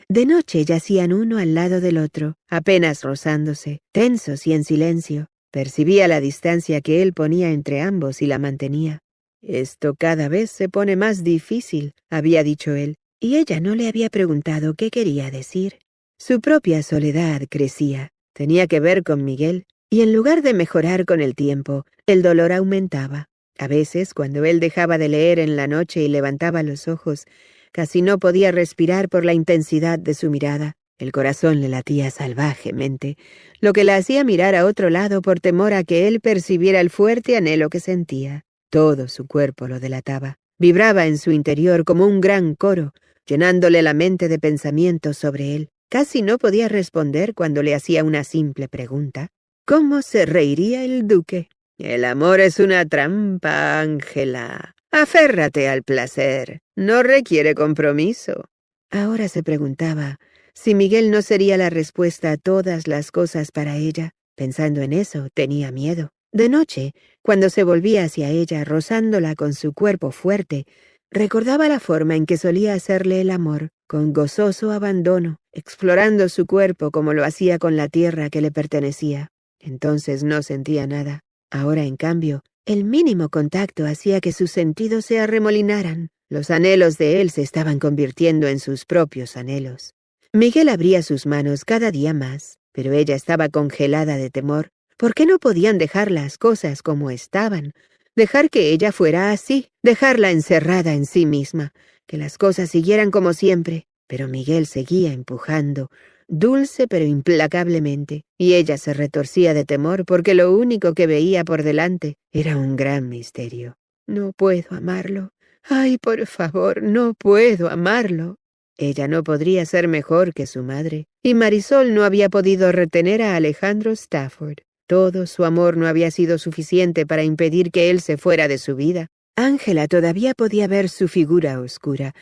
De noche yacían uno al lado del otro, apenas rozándose, tensos y en silencio. Percibía la distancia que él ponía entre ambos y la mantenía. «Esto cada vez se pone más difícil», había dicho él, y ella no le había preguntado qué quería decir. Su propia soledad crecía. Tenía que ver con Miguel, y en lugar de mejorar con el tiempo, el dolor aumentaba. A veces, cuando él dejaba de leer en la noche y levantaba los ojos, casi no podía respirar por la intensidad de su mirada. El corazón le latía salvajemente, lo que la hacía mirar a otro lado por temor a que él percibiera el fuerte anhelo que sentía. Todo su cuerpo lo delataba. Vibraba en su interior como un gran coro, llenándole la mente de pensamientos sobre él. Casi no podía responder cuando le hacía una simple pregunta. ¿Cómo se reiría el duque? «El amor es una trampa, Ángela. Aférrate al placer. No requiere compromiso». Ahora se preguntaba si Miguel no sería la respuesta a todas las cosas para ella. Pensando en eso, tenía miedo. De noche, cuando se volvía hacia ella, rozándola con su cuerpo fuerte, recordaba la forma en que solía hacerle el amor, con gozoso abandono, explorando su cuerpo como lo hacía con la tierra que le pertenecía. Entonces no sentía nada. Ahora, en cambio, el mínimo contacto hacía que sus sentidos se arremolinaran. Los anhelos de él se estaban convirtiendo en sus propios anhelos. Miguel abría sus manos cada día más, pero ella estaba congelada de temor. ¿Por qué no podían dejar las cosas como estaban? Dejar que ella fuera así, dejarla encerrada en sí misma, que las cosas siguieran como siempre. Pero Miguel seguía empujando, dulce pero implacablemente, y ella se retorcía de temor porque lo único que veía por delante era un gran misterio. «No puedo amarlo. Ay, por favor, no puedo amarlo». Ella no podría ser mejor que su madre, y Marisol no había podido retener a Alejandro Stafford. Todo su amor no había sido suficiente para impedir que él se fuera de su vida. Ángela todavía podía ver su figura oscura,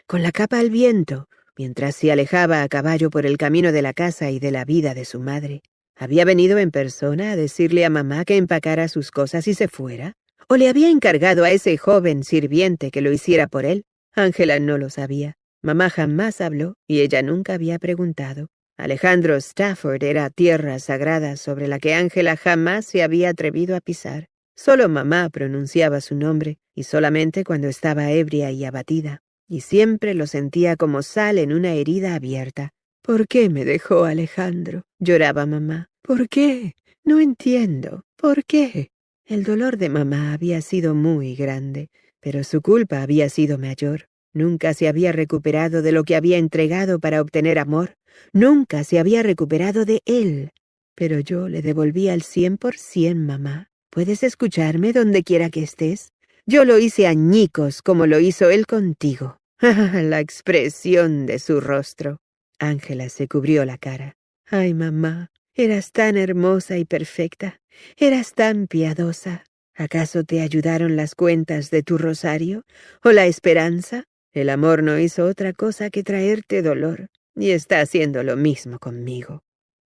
con la capa al viento, mientras se alejaba a caballo por el camino de la casa y de la vida de su madre. ¿Había venido en persona a decirle a mamá que empacara sus cosas y se fuera? ¿O le había encargado a ese joven sirviente que lo hiciera por él? Ángela no lo sabía. Mamá jamás habló y ella nunca había preguntado. Alejandro Stafford era tierra sagrada sobre la que Ángela jamás se había atrevido a pisar. Solo mamá pronunciaba su nombre, y solamente cuando estaba ebria y abatida, y siempre lo sentía como sal en una herida abierta. ¿Por qué me dejó Alejandro?, lloraba mamá. ¿Por qué? No entiendo. ¿Por qué? El dolor de mamá había sido muy grande, pero su culpa había sido mayor. Nunca se había recuperado de lo que había entregado para obtener amor. Nunca se había recuperado de él. Pero yo le devolví al 100%, mamá. ¿Puedes escucharme donde quiera que estés? Yo lo hice añicos como lo hizo él contigo. La expresión de su rostro. Ángela se cubrió la cara. Ay, mamá, eras tan hermosa y perfecta. Eras tan piadosa. ¿Acaso te ayudaron las cuentas de tu rosario? ¿O la esperanza? El amor no hizo otra cosa que traerte dolor, y está haciendo lo mismo conmigo.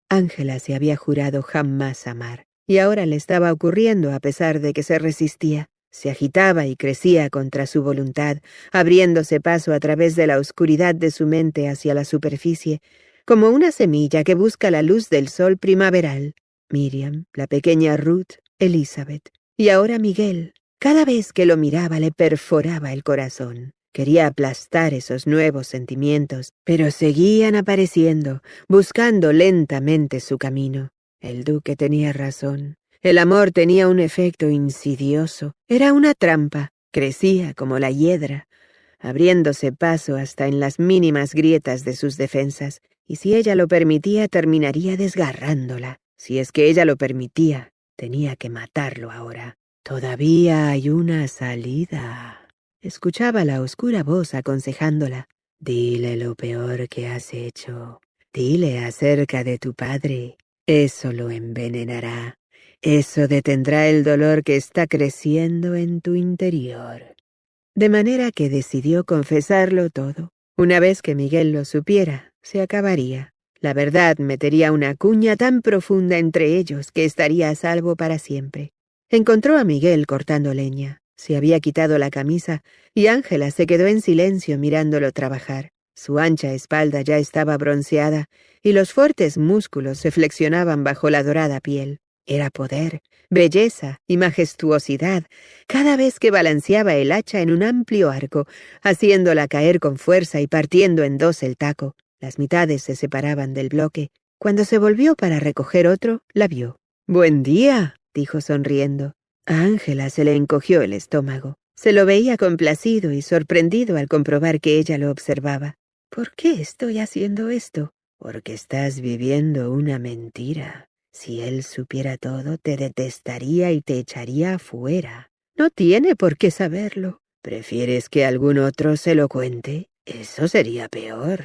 Ángela se había jurado jamás amar, y ahora le estaba ocurriendo a pesar de que se resistía. Se agitaba y crecía contra su voluntad, abriéndose paso a través de la oscuridad de su mente hacia la superficie, como una semilla que busca la luz del sol primaveral. Miriam, la pequeña Ruth, Elizabeth, y ahora Miguel. Cada vez que lo miraba le perforaba el corazón. Quería aplastar esos nuevos sentimientos, pero seguían apareciendo, buscando lentamente su camino. El duque tenía razón. El amor tenía un efecto insidioso. Era una trampa. Crecía como la hiedra, abriéndose paso hasta en las mínimas grietas de sus defensas, y si ella lo permitía, terminaría desgarrándola. Si es que ella lo permitía, tenía que matarlo ahora. Todavía hay una salida. Escuchaba la oscura voz aconsejándola. Dile lo peor que has hecho. Dile acerca de tu padre. Eso lo envenenará. Eso detendrá el dolor que está creciendo en tu interior. De manera que decidió confesarlo todo. Una vez que Miguel lo supiera, se acabaría. La verdad metería una cuña tan profunda entre ellos que estaría a salvo para siempre. Encontró a Miguel cortando leña. Se había quitado la camisa y Ángela se quedó en silencio mirándolo trabajar. Su ancha espalda ya estaba bronceada y los fuertes músculos se flexionaban bajo la dorada piel. Era poder, belleza y majestuosidad cada vez que balanceaba el hacha en un amplio arco, haciéndola caer con fuerza y partiendo en dos el taco. Las mitades se separaban del bloque. Cuando se volvió para recoger otro, la vio. «Buen día», dijo sonriendo. A Ángela se le encogió el estómago. Se lo veía complacido y sorprendido al comprobar que ella lo observaba. «¿Por qué estoy haciendo esto?» «Porque estás viviendo una mentira. Si él supiera todo, te detestaría y te echaría afuera. No tiene por qué saberlo. ¿Prefieres que algún otro se lo cuente? Eso sería peor».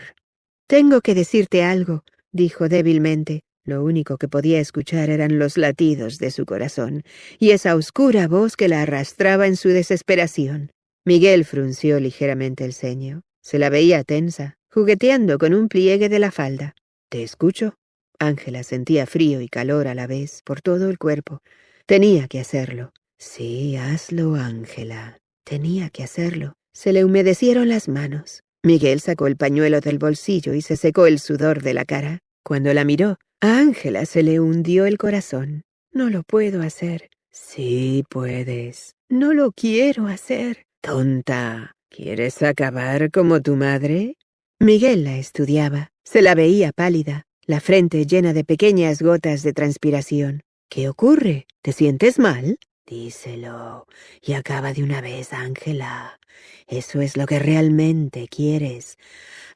«Tengo que decirte algo», dijo débilmente. Lo único que podía escuchar eran los latidos de su corazón y esa oscura voz que la arrastraba en su desesperación. Miguel frunció ligeramente el ceño. Se la veía tensa, jugueteando con un pliegue de la falda. «¿Te escucho?» Ángela sentía frío y calor a la vez por todo el cuerpo. Tenía que hacerlo. «Sí, hazlo, Ángela». Tenía que hacerlo. Se le humedecieron las manos. Miguel sacó el pañuelo del bolsillo y se secó el sudor de la cara. Cuando la miró, a Ángela se le hundió el corazón. «No lo puedo hacer». «Sí puedes». «No lo quiero hacer». «Tonta, ¿quieres acabar como tu madre?» Miguel la estudiaba. Se la veía pálida, la frente llena de pequeñas gotas de transpiración. «¿Qué ocurre? ¿Te sientes mal?» «Díselo y acaba de una vez, Ángela. Eso es lo que realmente quieres.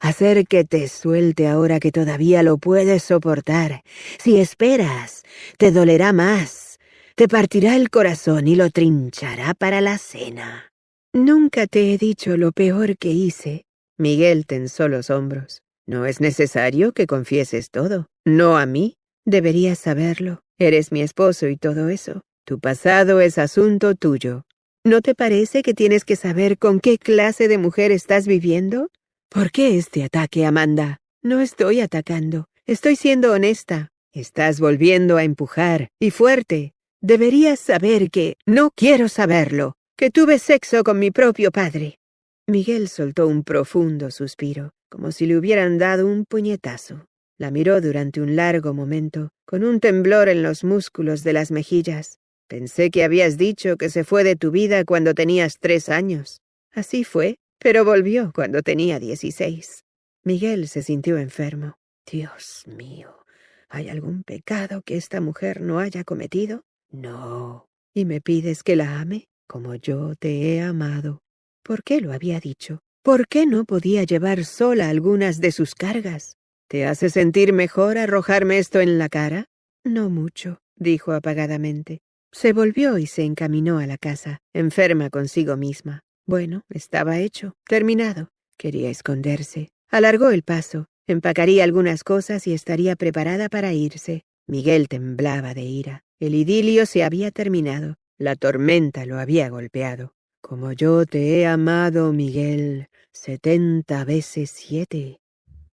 Hacer que te suelte ahora que todavía lo puedes soportar. Si esperas, te dolerá más. Te partirá el corazón y lo trinchará para la cena». «Nunca te he dicho lo peor que hice». Miguel tensó los hombros. «No es necesario que confieses todo. No a mí. Deberías saberlo. Eres mi esposo y todo eso. Tu pasado es asunto tuyo. ¿No te parece que tienes que saber con qué clase de mujer estás viviendo? ¿Por qué este ataque, Amanda? No estoy atacando. Estoy siendo honesta. Estás volviendo a empujar, y fuerte. Deberías saber que... No quiero saberlo. Que tuve sexo con mi propio padre. Miguel soltó un profundo suspiro, como si le hubieran dado un puñetazo. La miró durante un largo momento, con un temblor en los músculos de las mejillas. Pensé que habías dicho que se fue de tu vida cuando tenías 3 años. Así fue, pero volvió cuando tenía 16. Miguel se sintió enfermo. Dios mío, ¿hay algún pecado que esta mujer no haya cometido? No. ¿Y me pides que la ame como yo te he amado? ¿Por qué lo había dicho? ¿Por qué no podía llevar sola algunas de sus cargas? ¿Te hace sentir mejor arrojarme esto en la cara? No mucho, dijo apagadamente. Se volvió y se encaminó a la casa, enferma consigo misma. Bueno, estaba hecho, terminado. Quería esconderse. Alargó el paso, empacaría algunas cosas y estaría preparada para irse. Miguel temblaba de ira. El idilio se había terminado. La tormenta lo había golpeado. Como yo te he amado, Miguel, 70 veces 7.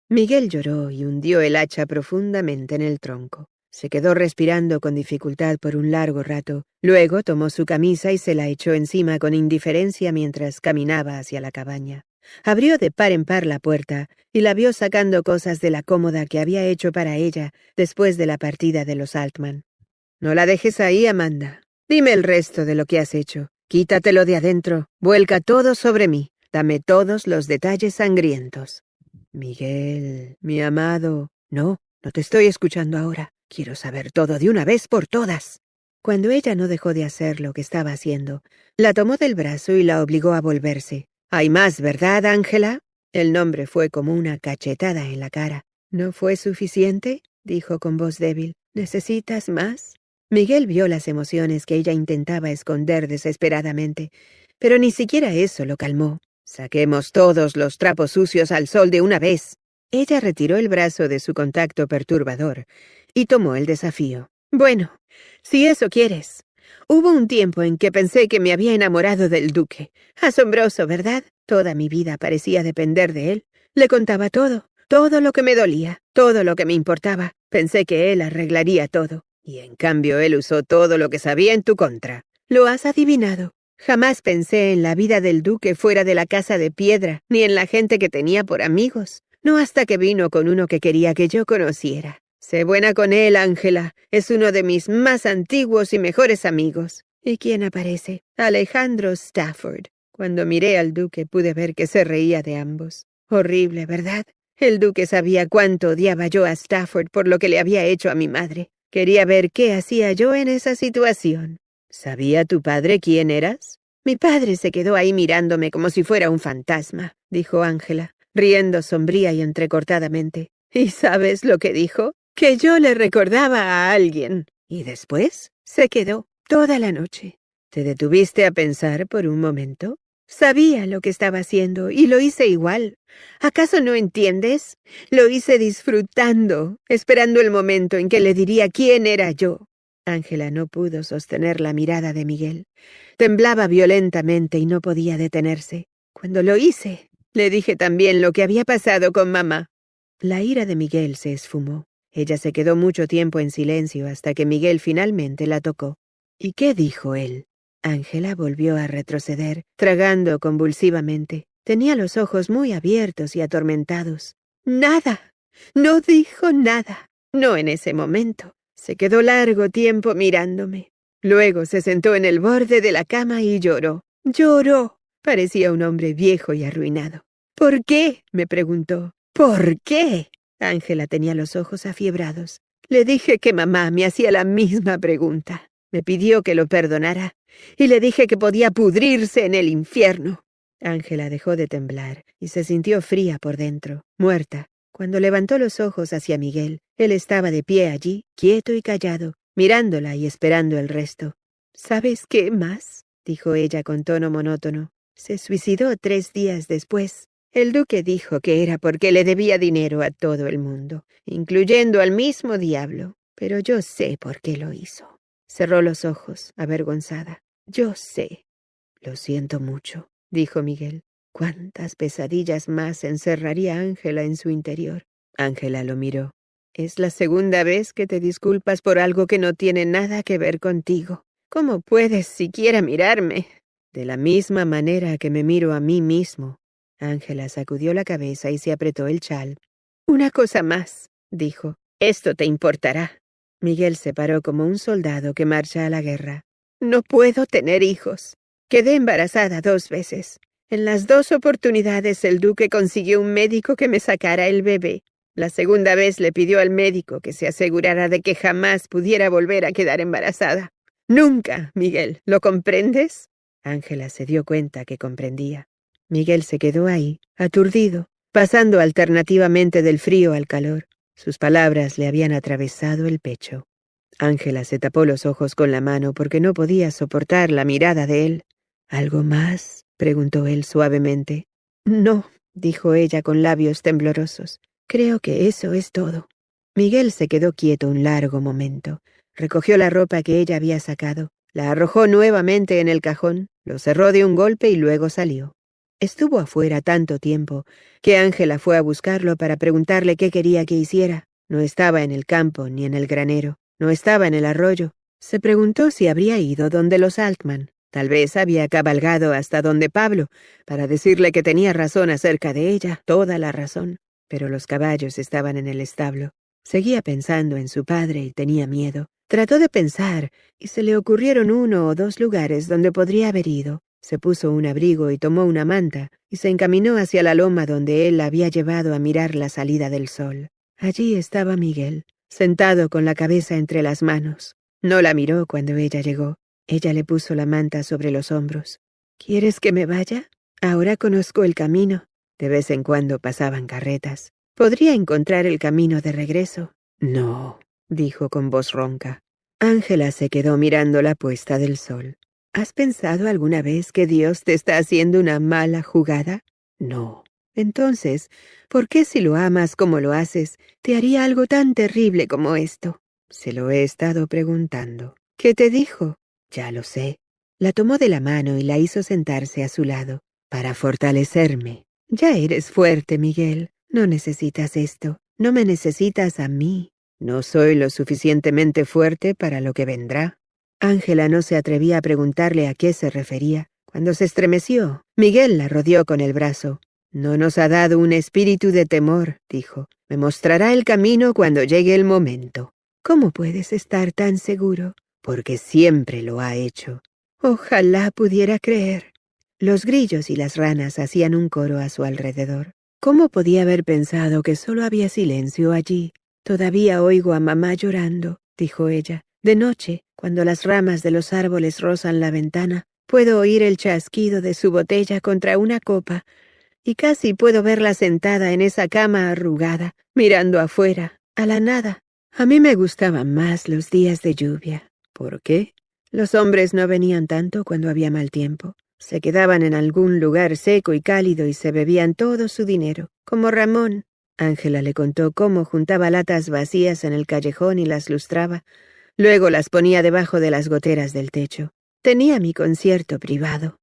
Miguel lloró y hundió el hacha profundamente en el tronco. Se quedó respirando con dificultad por un largo rato. Luego tomó su camisa y se la echó encima con indiferencia mientras caminaba hacia la cabaña. Abrió de par en par la puerta y la vio sacando cosas de la cómoda que había hecho para ella después de la partida de los Altman. No la dejes ahí, Amanda. Dime el resto de lo que has hecho. Quítatelo de adentro. Vuelca todo sobre mí. Dame todos los detalles sangrientos. Miguel, mi amado. No te estoy escuchando ahora. Quiero saber todo de una vez por todas. Cuando ella no dejó de hacer lo que estaba haciendo, la tomó del brazo y la obligó a volverse. «Hay más, ¿verdad, Ángela?» El nombre fue como una cachetada en la cara. «¿No fue suficiente?», dijo con voz débil. «¿Necesitas más?» Miguel vio las emociones que ella intentaba esconder desesperadamente, pero ni siquiera eso lo calmó. «Saquemos todos los trapos sucios al sol de una vez». Ella retiró el brazo de su contacto perturbador y tomó el desafío. «Bueno, si eso quieres. Hubo un tiempo en que pensé que me había enamorado del duque. Asombroso, ¿verdad? Toda mi vida parecía depender de él. Le contaba todo lo que me dolía, todo lo que me importaba. Pensé que él arreglaría todo. Y en cambio él usó todo lo que sabía en tu contra. Lo has adivinado. Jamás pensé en la vida del duque fuera de la casa de piedra, ni en la gente que tenía por amigos. No hasta que vino con uno que quería que yo conociera. Sé buena con él, Ángela. Es uno de mis más antiguos y mejores amigos. ¿Y quién aparece? Alejandro Stafford. Cuando miré al duque pude ver que se reía de ambos. Horrible, ¿verdad? El duque sabía cuánto odiaba yo a Stafford por lo que le había hecho a mi madre. Quería ver qué hacía yo en esa situación. ¿Sabía tu padre quién eras? Mi padre se quedó ahí mirándome como si fuera un fantasma, dijo Ángela, riendo sombría y entrecortadamente. ¿Y sabes lo que dijo? Que yo le recordaba a alguien. ¿Y después? Se quedó toda la noche. ¿Te detuviste a pensar por un momento? Sabía lo que estaba haciendo y lo hice igual. ¿Acaso no entiendes? Lo hice disfrutando, esperando el momento en que le diría quién era yo. Ángela no pudo sostener la mirada de Miguel. Temblaba violentamente y no podía detenerse. Cuando lo hice, le dije también lo que había pasado con mamá. La ira de Miguel se esfumó. Ella se quedó mucho tiempo en silencio hasta que Miguel finalmente la tocó. ¿Y qué dijo él? Ángela volvió a retroceder, tragando convulsivamente. Tenía los ojos muy abiertos y atormentados. Nada. No dijo nada. No en ese momento. Se quedó largo tiempo mirándome. Luego se sentó en el borde de la cama y lloró. Lloró. Parecía un hombre viejo y arruinado. ¿Por qué?, me preguntó. ¿Por qué? Ángela tenía los ojos afiebrados. Le dije que mamá me hacía la misma pregunta. Me pidió que lo perdonara y le dije que podía pudrirse en el infierno. Ángela dejó de temblar y se sintió fría por dentro, muerta. Cuando levantó los ojos hacia Miguel, él estaba de pie allí, quieto y callado, mirándola y esperando el resto. ¿Sabes qué más?, dijo ella con tono monótono. Se suicidó 3 días después. El duque dijo que era porque le debía dinero a todo el mundo, incluyendo al mismo diablo. Pero yo sé por qué lo hizo. Cerró los ojos, avergonzada. Yo sé. Lo siento mucho, dijo Miguel. ¿Cuántas pesadillas más encerraría Ángela en su interior? Ángela lo miró. Es la segunda vez que te disculpas por algo que no tiene nada que ver contigo. ¿Cómo puedes siquiera mirarme? De la misma manera que me miro a mí mismo. Ángela sacudió la cabeza y se apretó el chal. Una cosa más, dijo. Esto te importará. Miguel se paró como un soldado que marcha a la guerra. No puedo tener hijos. Quedé embarazada 2 veces. En las 2 oportunidades el duque consiguió un médico que me sacara el bebé. La segunda vez le pidió al médico que se asegurara de que jamás pudiera volver a quedar embarazada. Nunca, Miguel, ¿lo comprendes? Ángela se dio cuenta que comprendía. Miguel se quedó ahí, aturdido, pasando alternativamente del frío al calor. Sus palabras le habían atravesado el pecho. Ángela se tapó los ojos con la mano porque no podía soportar la mirada de él. ¿Algo más?, preguntó él suavemente. No, dijo ella con labios temblorosos. Creo que eso es todo. Miguel se quedó quieto un largo momento. Recogió la ropa que ella había sacado, la arrojó nuevamente en el cajón, lo cerró de un golpe y luego salió. Estuvo afuera tanto tiempo que Ángela fue a buscarlo para preguntarle qué quería que hiciera. No estaba en el campo ni en el granero, no estaba en el arroyo. Se preguntó si habría ido donde los Altman. Tal vez había cabalgado hasta donde Pablo para decirle que tenía razón acerca de ella, toda la razón. Pero los caballos estaban en el establo. Seguía pensando en su padre y tenía miedo. Trató de pensar y se le ocurrieron 1 o 2 lugares donde podría haber ido. Se puso un abrigo y tomó una manta y se encaminó hacia la loma donde él la había llevado a mirar la salida del sol. Allí estaba Miguel, sentado con la cabeza entre las manos. No la miró cuando ella llegó. Ella le puso la manta sobre los hombros. ¿Quieres que me vaya? Ahora conozco el camino. De vez en cuando pasaban carretas. ¿Podría encontrar el camino de regreso? No, dijo con voz ronca. Ángela se quedó mirando la puesta del sol. ¿Has pensado alguna vez que Dios te está haciendo una mala jugada? No. Entonces, ¿por qué si lo amas como lo haces, te haría algo tan terrible como esto? Se lo he estado preguntando. ¿Qué te dijo? Ya lo sé. La tomó de la mano y la hizo sentarse a su lado. Para fortalecerme. Ya eres fuerte, Miguel. No necesitas esto. No me necesitas a mí. No soy lo suficientemente fuerte para lo que vendrá. Ángela no se atrevía a preguntarle a qué se refería. Cuando se estremeció, Miguel la rodeó con el brazo. No nos ha dado un espíritu de temor, dijo. Me mostrará el camino cuando llegue el momento. ¿Cómo puedes estar tan seguro? Porque siempre lo ha hecho. Ojalá pudiera creer. Los grillos y las ranas hacían un coro a su alrededor. ¿Cómo podía haber pensado que solo había silencio allí? Todavía oigo a mamá llorando, dijo ella. De noche, cuando las ramas de los árboles rozan la ventana, puedo oír el chasquido de su botella contra una copa, y casi puedo verla sentada en esa cama arrugada, mirando afuera, a la nada. A mí me gustaban más los días de lluvia. ¿Por qué? Los hombres no venían tanto cuando había mal tiempo. Se quedaban en algún lugar seco y cálido y se bebían todo su dinero, como Ramón. Ángela le contó cómo juntaba latas vacías en el callejón y las lustraba. Luego las ponía debajo de las goteras del techo. Tenía mi concierto privado.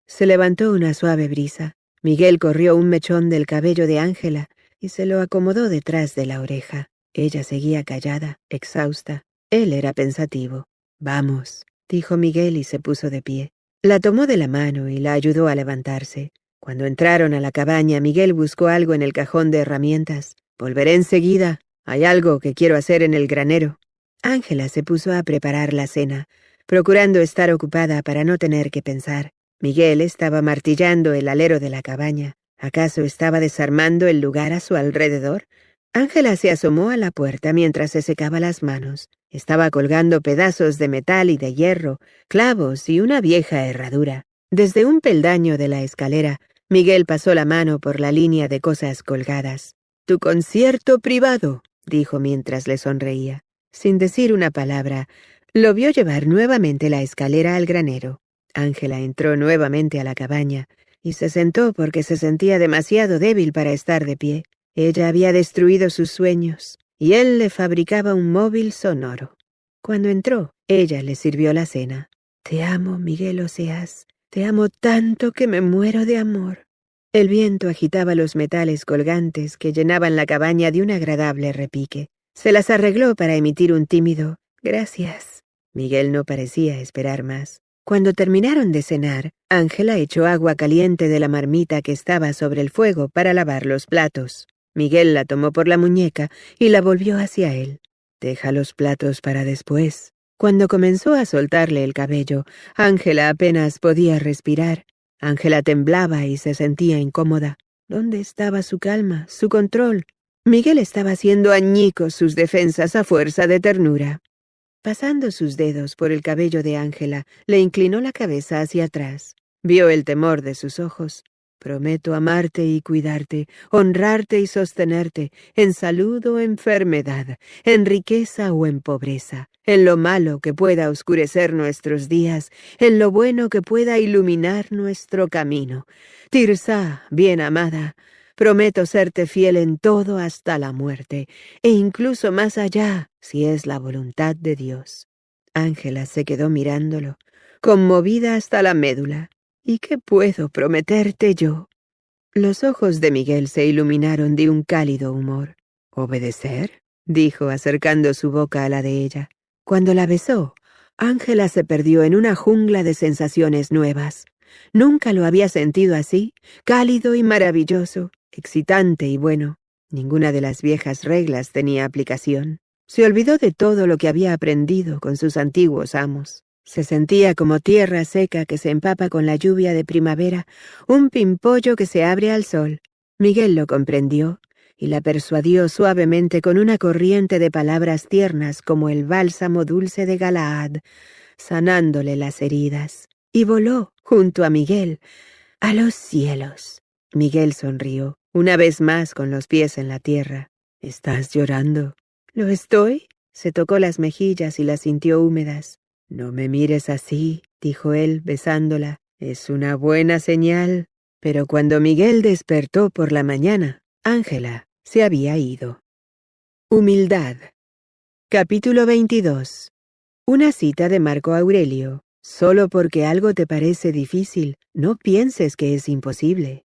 Se levantó una suave brisa. Miguel corrió un mechón del cabello de Ángela y se lo acomodó detrás de la oreja. Ella seguía callada, exhausta. Él era pensativo. Vamos, dijo Miguel y se puso de pie. La tomó de la mano y la ayudó a levantarse. Cuando entraron a la cabaña, Miguel buscó algo en el cajón de herramientas. Volveré enseguida. Hay algo que quiero hacer en el granero. Ángela se puso a preparar la cena, procurando estar ocupada para no tener que pensar. Miguel estaba martillando el alero de la cabaña. ¿Acaso estaba desarmando el lugar a su alrededor? Ángela se asomó a la puerta mientras se secaba las manos. Estaba colgando pedazos de metal y de hierro, clavos y una vieja herradura. Desde un peldaño de la escalera, Miguel pasó la mano por la línea de cosas colgadas. «Tu concierto privado», dijo mientras le sonreía. Sin decir una palabra, lo vio llevar nuevamente la escalera al granero. Ángela entró nuevamente a la cabaña y se sentó porque se sentía demasiado débil para estar de pie. Ella había destruido sus sueños y él le fabricaba un móvil sonoro. Cuando entró, ella le sirvió la cena. «Te amo, Miguel Oseas. Te amo tanto que me muero de amor». El viento agitaba los metales colgantes que llenaban la cabaña de un agradable repique. Se las arregló para emitir un tímido «gracias». Miguel no parecía esperar más. Cuando terminaron de cenar, Ángela echó agua caliente de la marmita que estaba sobre el fuego para lavar los platos. Miguel la tomó por la muñeca y la volvió hacia él. «Deja los platos para después». Cuando comenzó a soltarle el cabello, Ángela apenas podía respirar. Ángela temblaba y se sentía incómoda. ¿Dónde estaba su calma, su control? Miguel estaba haciendo añicos sus defensas a fuerza de ternura. Pasando sus dedos por el cabello de Ángela, le inclinó la cabeza hacia atrás. Vio el temor de sus ojos. «Prometo amarte y cuidarte, honrarte y sostenerte, en salud o enfermedad, en riqueza o en pobreza, en lo malo que pueda oscurecer nuestros días, en lo bueno que pueda iluminar nuestro camino. Tirsa, bien amada, prometo serte fiel en todo hasta la muerte, e incluso más allá, si es la voluntad de Dios». Ángela se quedó mirándolo, conmovida hasta la médula. «¿Y qué puedo prometerte yo?» Los ojos de Miguel se iluminaron de un cálido humor. «¿Obedecer?», dijo acercando su boca a la de ella. Cuando la besó, Ángela se perdió en una jungla de sensaciones nuevas. Nunca lo había sentido así, cálido y maravilloso, excitante y bueno. Ninguna de las viejas reglas tenía aplicación. Se olvidó de todo lo que había aprendido con sus antiguos amos. Se sentía como tierra seca que se empapa con la lluvia de primavera, un pimpollo que se abre al sol. Miguel lo comprendió y la persuadió suavemente con una corriente de palabras tiernas como el bálsamo dulce de Galaad, sanándole las heridas. Y voló, junto a Miguel, a los cielos. Miguel sonrió, una vez más con los pies en la tierra. «¿Estás llorando?» «¿Lo estoy?» Se tocó las mejillas y las sintió húmedas. «No me mires así», dijo él, besándola. «Es una buena señal». Pero cuando Miguel despertó por la mañana, Ángela se había ido. Humildad. Capítulo 22. Una cita de Marco Aurelio. Solo porque algo te parece difícil, no pienses que es imposible.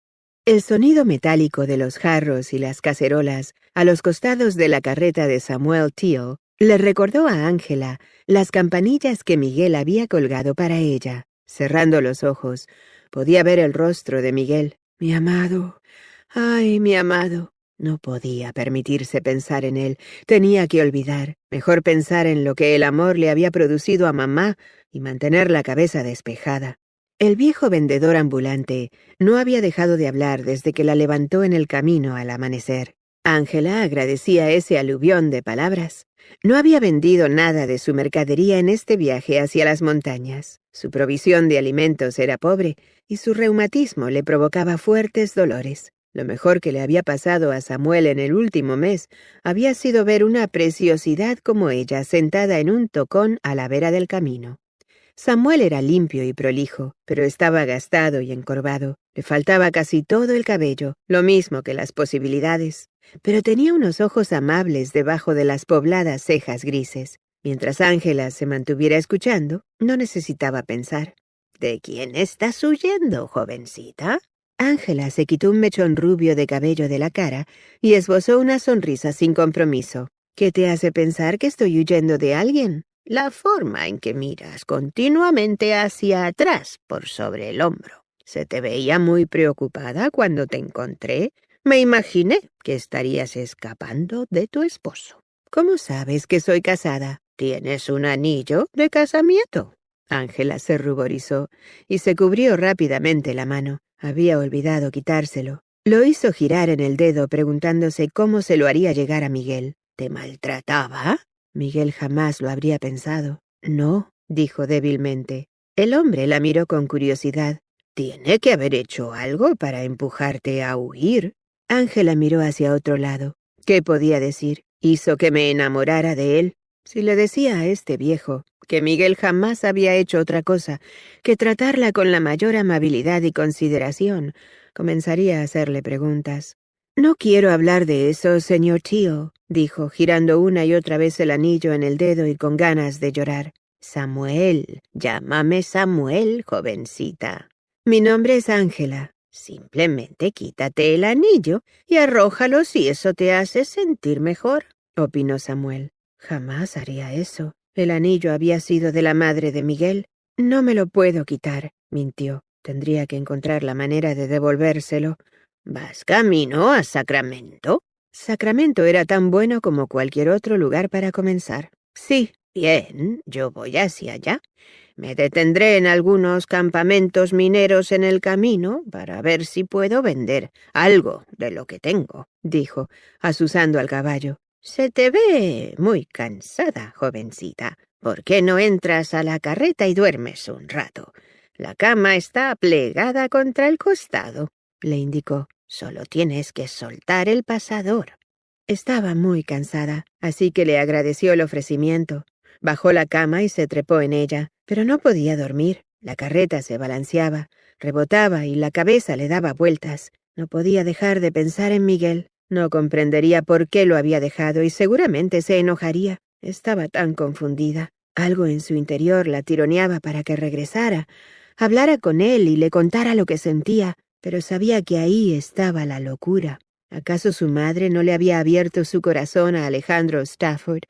El sonido metálico de los jarros y las cacerolas a los costados de la carreta de Samuel Teal le recordó a Ángela las campanillas que Miguel había colgado para ella. Cerrando los ojos, podía ver el rostro de Miguel. «Mi amado, ay, mi amado». No podía permitirse pensar en él, tenía que olvidar. Mejor pensar en lo que el amor le había producido a mamá y mantener la cabeza despejada. El viejo vendedor ambulante no había dejado de hablar desde que la levantó en el camino al amanecer. Ángela agradecía ese aluvión de palabras. No había vendido nada de su mercadería en este viaje hacia las montañas. Su provisión de alimentos era pobre y su reumatismo le provocaba fuertes dolores. Lo mejor que le había pasado a Samuel en el último mes había sido ver una preciosidad como ella sentada en un tocón a la vera del camino. Samuel era limpio y prolijo, pero estaba gastado y encorvado. Le faltaba casi todo el cabello, lo mismo que las posibilidades. Pero tenía unos ojos amables debajo de las pobladas cejas grises. Mientras Ángela se mantuviera escuchando, no necesitaba pensar. «¿De quién estás huyendo, jovencita?» Ángela se quitó un mechón rubio de cabello de la cara y esbozó una sonrisa sin compromiso. «¿Qué te hace pensar que estoy huyendo de alguien?» «La forma en que miras continuamente hacia atrás por sobre el hombro. Se te veía muy preocupada cuando te encontré. Me imaginé que estarías escapando de tu esposo». «¿Cómo sabes que soy casada?» «Tienes un anillo de casamiento». Ángela se ruborizó y se cubrió rápidamente la mano. Había olvidado quitárselo. Lo hizo girar en el dedo preguntándose cómo se lo haría llegar a Miguel. «¿Te maltrataba?» Miguel jamás lo habría pensado. «No», dijo débilmente. El hombre la miró con curiosidad. «Tiene que haber hecho algo para empujarte a huir». Ángela miró hacia otro lado. ¿Qué podía decir? ¿Hizo que me enamorara de él? Si le decía a este viejo que Miguel jamás había hecho otra cosa que tratarla con la mayor amabilidad y consideración, comenzaría a hacerle preguntas. «No quiero hablar de eso, señor Teal», dijo, girando una y otra vez el anillo en el dedo y con ganas de llorar. «Samuel, llámame Samuel, jovencita». «Mi nombre es Ángela». Simplemente quítate el anillo y arrójalo si eso te hace sentir mejor, opinó Samuel. Jamás haría eso. El anillo había sido de la madre de Miguel. No me lo puedo quitar, mintió. Tendría que encontrar la manera de devolvérselo. ¿Vas camino a Sacramento? Sacramento era tan bueno como cualquier otro lugar para comenzar. Sí, bien, yo voy hacia allá. Me detendré en algunos campamentos mineros en el camino para ver si puedo vender algo de lo que tengo, dijo, azuzando al caballo. Se te ve muy cansada, jovencita. ¿Por qué no entras a la carreta y duermes un rato? La cama está plegada contra el costado, le indicó. Solo tienes que soltar el pasador. Estaba muy cansada, así que le agradeció el ofrecimiento. Bajó la cama y se trepó en ella, pero no podía dormir. La carreta se balanceaba, rebotaba y la cabeza le daba vueltas. No podía dejar de pensar en Miguel. No comprendería por qué lo había dejado y seguramente se enojaría. Estaba tan confundida. Algo en su interior la tironeaba para que regresara, hablara con él y le contara lo que sentía, pero sabía que ahí estaba la locura. ¿Acaso su madre no le había abierto su corazón a Alejandro Stafford?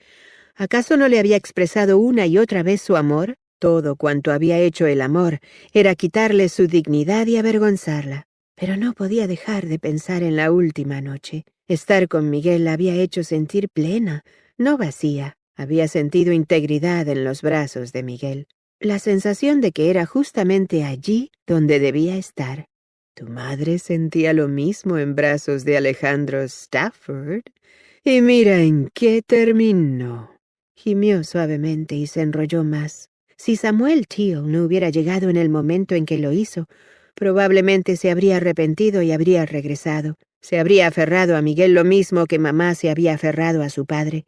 ¿Acaso no le había expresado una y otra vez su amor? Todo cuanto había hecho el amor era quitarle su dignidad y avergonzarla. Pero no podía dejar de pensar en la última noche. Estar con Miguel la había hecho sentir plena, no vacía. Había sentido integridad en los brazos de Miguel. La sensación de que era justamente allí donde debía estar. ¿Tu madre sentía lo mismo en brazos de Alejandro Stafford? Y mira en qué terminó. Gimió suavemente y se enrolló más. Si Samuel Teal no hubiera llegado en el momento en que lo hizo, probablemente se habría arrepentido y habría regresado. Se habría aferrado a Miguel lo mismo que mamá se había aferrado a su padre.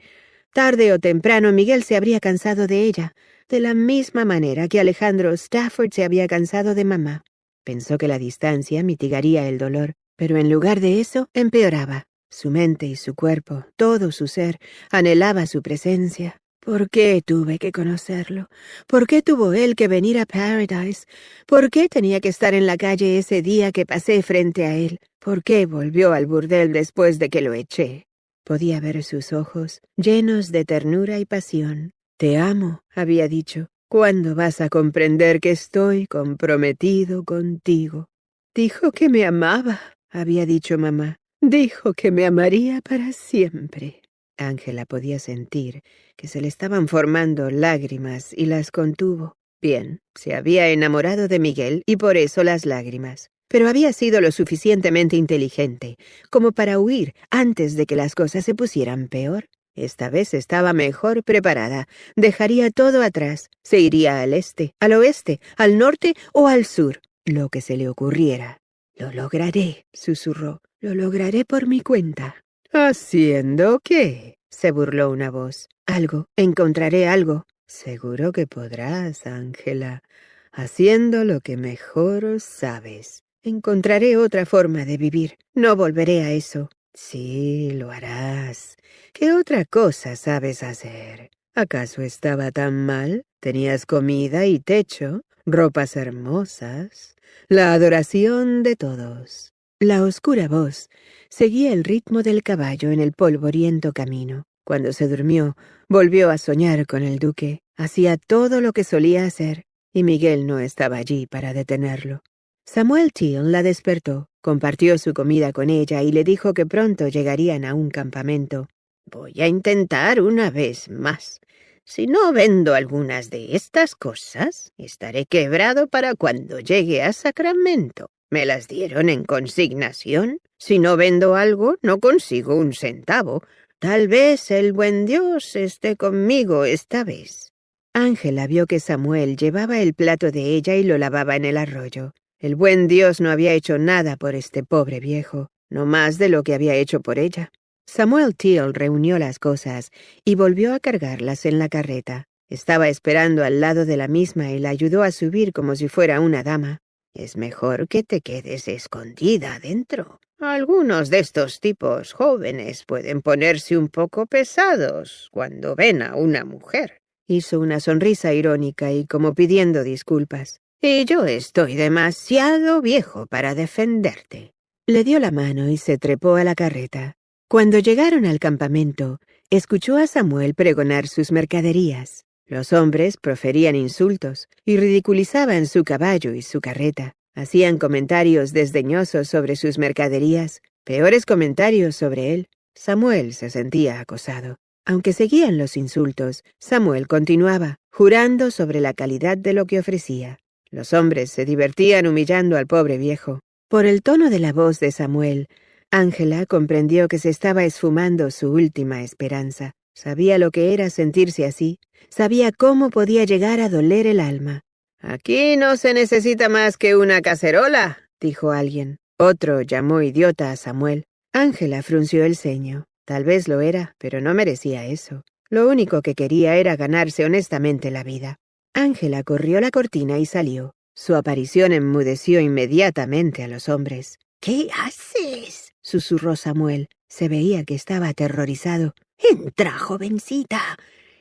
Tarde o temprano Miguel se habría cansado de ella, de la misma manera que Alejandro Stafford se había cansado de mamá. Pensó que la distancia mitigaría el dolor, pero en lugar de eso empeoraba. Su mente y su cuerpo, todo su ser, anhelaba su presencia. ¿Por qué tuve que conocerlo? ¿Por qué tuvo él que venir a Paradise? ¿Por qué tenía que estar en la calle ese día que pasé frente a él? ¿Por qué volvió al burdel después de que lo eché? Podía ver sus ojos, llenos de ternura y pasión. «Te amo», había dicho. «¿Cuándo vas a comprender que estoy comprometido contigo?» «Dijo que me amaba», había dicho mamá. «Dijo que me amaría para siempre». Ángela podía sentir que se le estaban formando lágrimas y las contuvo. Bien, se había enamorado de Miguel y por eso las lágrimas. Pero había sido lo suficientemente inteligente como para huir antes de que las cosas se pusieran peor. Esta vez estaba mejor preparada. Dejaría todo atrás. Se iría al este, al oeste, al norte o al sur. Lo que se le ocurriera. «Lo lograré», susurró. «Lo lograré por mi cuenta». «¿Haciendo qué?», se burló una voz. «Algo. Encontraré algo». «Seguro que podrás, Ángela. Haciendo lo que mejor sabes. Encontraré otra forma de vivir. No volveré a eso». «Sí, lo harás. ¿Qué otra cosa sabes hacer? ¿Acaso estaba tan mal? Tenías comida y techo, ropas hermosas, la adoración de todos». La oscura voz seguía el ritmo del caballo en el polvoriento camino. Cuando se durmió, volvió a soñar con el duque. Hacía todo lo que solía hacer, y Miguel no estaba allí para detenerlo. Samuel Teal la despertó, compartió su comida con ella y le dijo que pronto llegarían a un campamento. «Voy a intentar una vez más. Si no vendo algunas de estas cosas, estaré quebrado para cuando llegue a Sacramento. Me las dieron en consignación. Si no vendo algo, no consigo un centavo. Tal vez el buen Dios esté conmigo esta vez». Ángela vio que Samuel llevaba el plato de ella y lo lavaba en el arroyo. El buen Dios no había hecho nada por este pobre viejo, no más de lo que había hecho por ella. Samuel Teal reunió las cosas y volvió a cargarlas en la carreta. Estaba esperando al lado de la misma y la ayudó a subir como si fuera una dama. «Es mejor que te quedes escondida adentro. Algunos de estos tipos jóvenes pueden ponerse un poco pesados cuando ven a una mujer». Hizo una sonrisa irónica y como pidiendo disculpas. y yo estoy demasiado viejo para defenderte. Le dio la mano y se trepó a la carreta. Cuando llegaron al campamento, escuchó a Samuel pregonar sus mercaderías. Los hombres proferían insultos y ridiculizaban su caballo y su carreta. Hacían comentarios desdeñosos sobre sus mercaderías, peores comentarios sobre él. Samuel se sentía acosado. Aunque seguían los insultos, Samuel continuaba, jurando sobre la calidad de lo que ofrecía. Los hombres se divertían humillando al pobre viejo. Por el tono de la voz de Samuel, Ángela comprendió que se estaba esfumando su última esperanza. Sabía lo que era sentirse así. Sabía cómo podía llegar a doler el alma. «Aquí no se necesita más que una cacerola», dijo alguien. Otro llamó idiota a Samuel. Ángela frunció el ceño. Tal vez lo era, pero no merecía eso. Lo único que quería era ganarse honestamente la vida. Ángela corrió la cortina y salió. Su aparición enmudeció inmediatamente a los hombres. «¿Qué haces?», susurró Samuel. Se veía que estaba aterrorizado. «Entra, jovencita.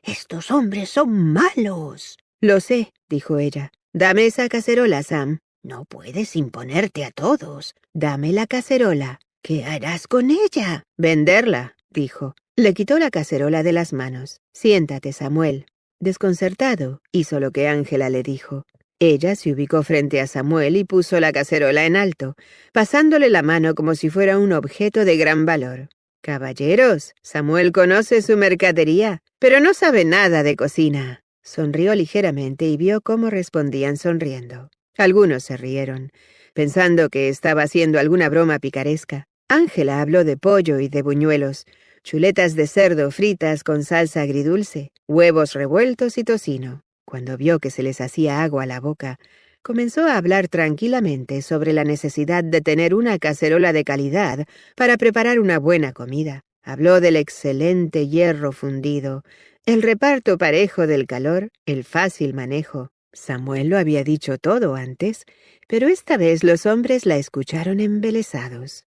Estos hombres son malos». «Lo sé», dijo ella. «Dame esa cacerola, Sam». «No puedes imponerte a todos». «Dame la cacerola». «¿Qué harás con ella?» «Venderla», dijo. Le quitó la cacerola de las manos. «Siéntate, Samuel». Desconcertado, hizo lo que Ángela le dijo. Ella se ubicó frente a Samuel y puso la cacerola en alto, pasándole la mano como si fuera un objeto de gran valor. «Caballeros, Samuel conoce su mercadería, pero no sabe nada de cocina». Sonrió ligeramente y vio cómo respondían sonriendo. Algunos se rieron, pensando que estaba haciendo alguna broma picaresca. Ángela habló de pollo y de buñuelos, chuletas de cerdo fritas con salsa agridulce, huevos revueltos y tocino. Cuando vio que se les hacía agua a la boca, comenzó a hablar tranquilamente sobre la necesidad de tener una cacerola de calidad para preparar una buena comida. Habló del excelente hierro fundido, el reparto parejo del calor, el fácil manejo. Samuel lo había dicho todo antes, pero esta vez los hombres la escucharon embelesados.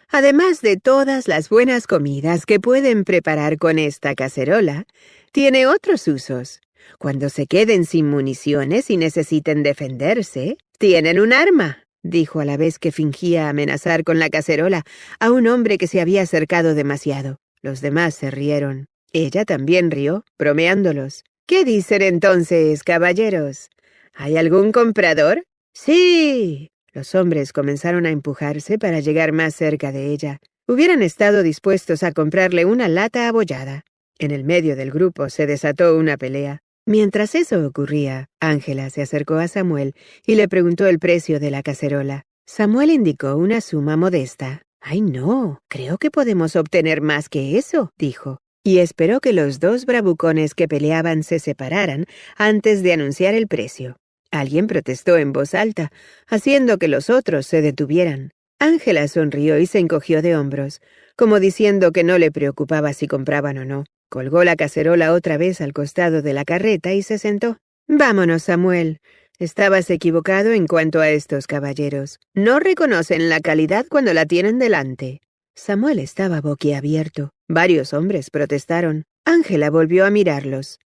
Además de todas las buenas comidas que pueden preparar con esta cacerola, tiene otros usos. Cuando se queden sin municiones y necesiten defenderse, tienen un arma, dijo a la vez que fingía amenazar con la cacerola a un hombre que se había acercado demasiado. Los demás se rieron. Ella también rió, bromeándolos. «¿Qué dicen entonces, caballeros? ¿Hay algún comprador?» «Sí». Los hombres comenzaron a empujarse para llegar más cerca de ella. Hubieran estado dispuestos a comprarle una lata abollada. En el medio del grupo se desató una pelea. Mientras eso ocurría, Ángela se acercó a Samuel y le preguntó el precio de la cacerola. Samuel indicó una suma modesta. «Ay, no, creo que podemos obtener más que eso», dijo, y esperó que los dos bravucones que peleaban se separaran antes de anunciar el precio. Alguien protestó en voz alta, haciendo que los otros se detuvieran. Ángela sonrió y se encogió de hombros, como diciendo que no le preocupaba si compraban o no. Colgó la cacerola otra vez al costado de la carreta y se sentó. «Vámonos, Samuel. Estabas equivocado en cuanto a estos caballeros. No reconocen la calidad cuando la tienen delante». Samuel estaba boquiabierto. Varios hombres protestaron. Ángela volvió a mirarlos.